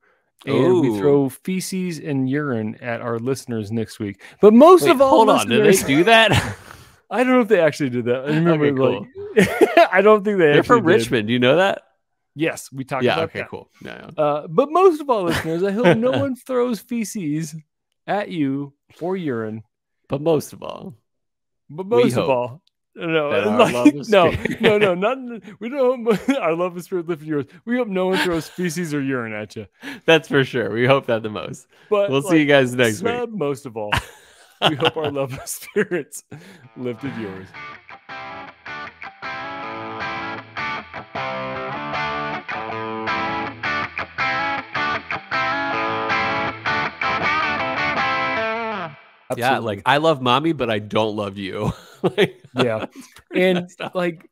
S2: and we throw feces and urine at our listeners next week. But most of all,
S1: hold on, did they do that?
S2: I don't know if they actually did that. I remember, cool. I don't think they.
S1: They're from Richmond. Do you know that?
S2: Yes, we talked about that.
S1: Cool. Yeah.
S2: But most of all, listeners, I hope no one throws feces at you or urine.
S1: But most of all,
S2: no, not we don't hope our love and spirit lift yours. We hope no one throws feces or urine at you.
S1: That's for sure. We hope that the most.
S2: But
S1: we'll see you guys next week.
S2: Most of all, we hope our love and spirits lifted yours.
S1: Absolutely. Yeah, like I love mommy, but I don't love you.
S2: Yeah. And like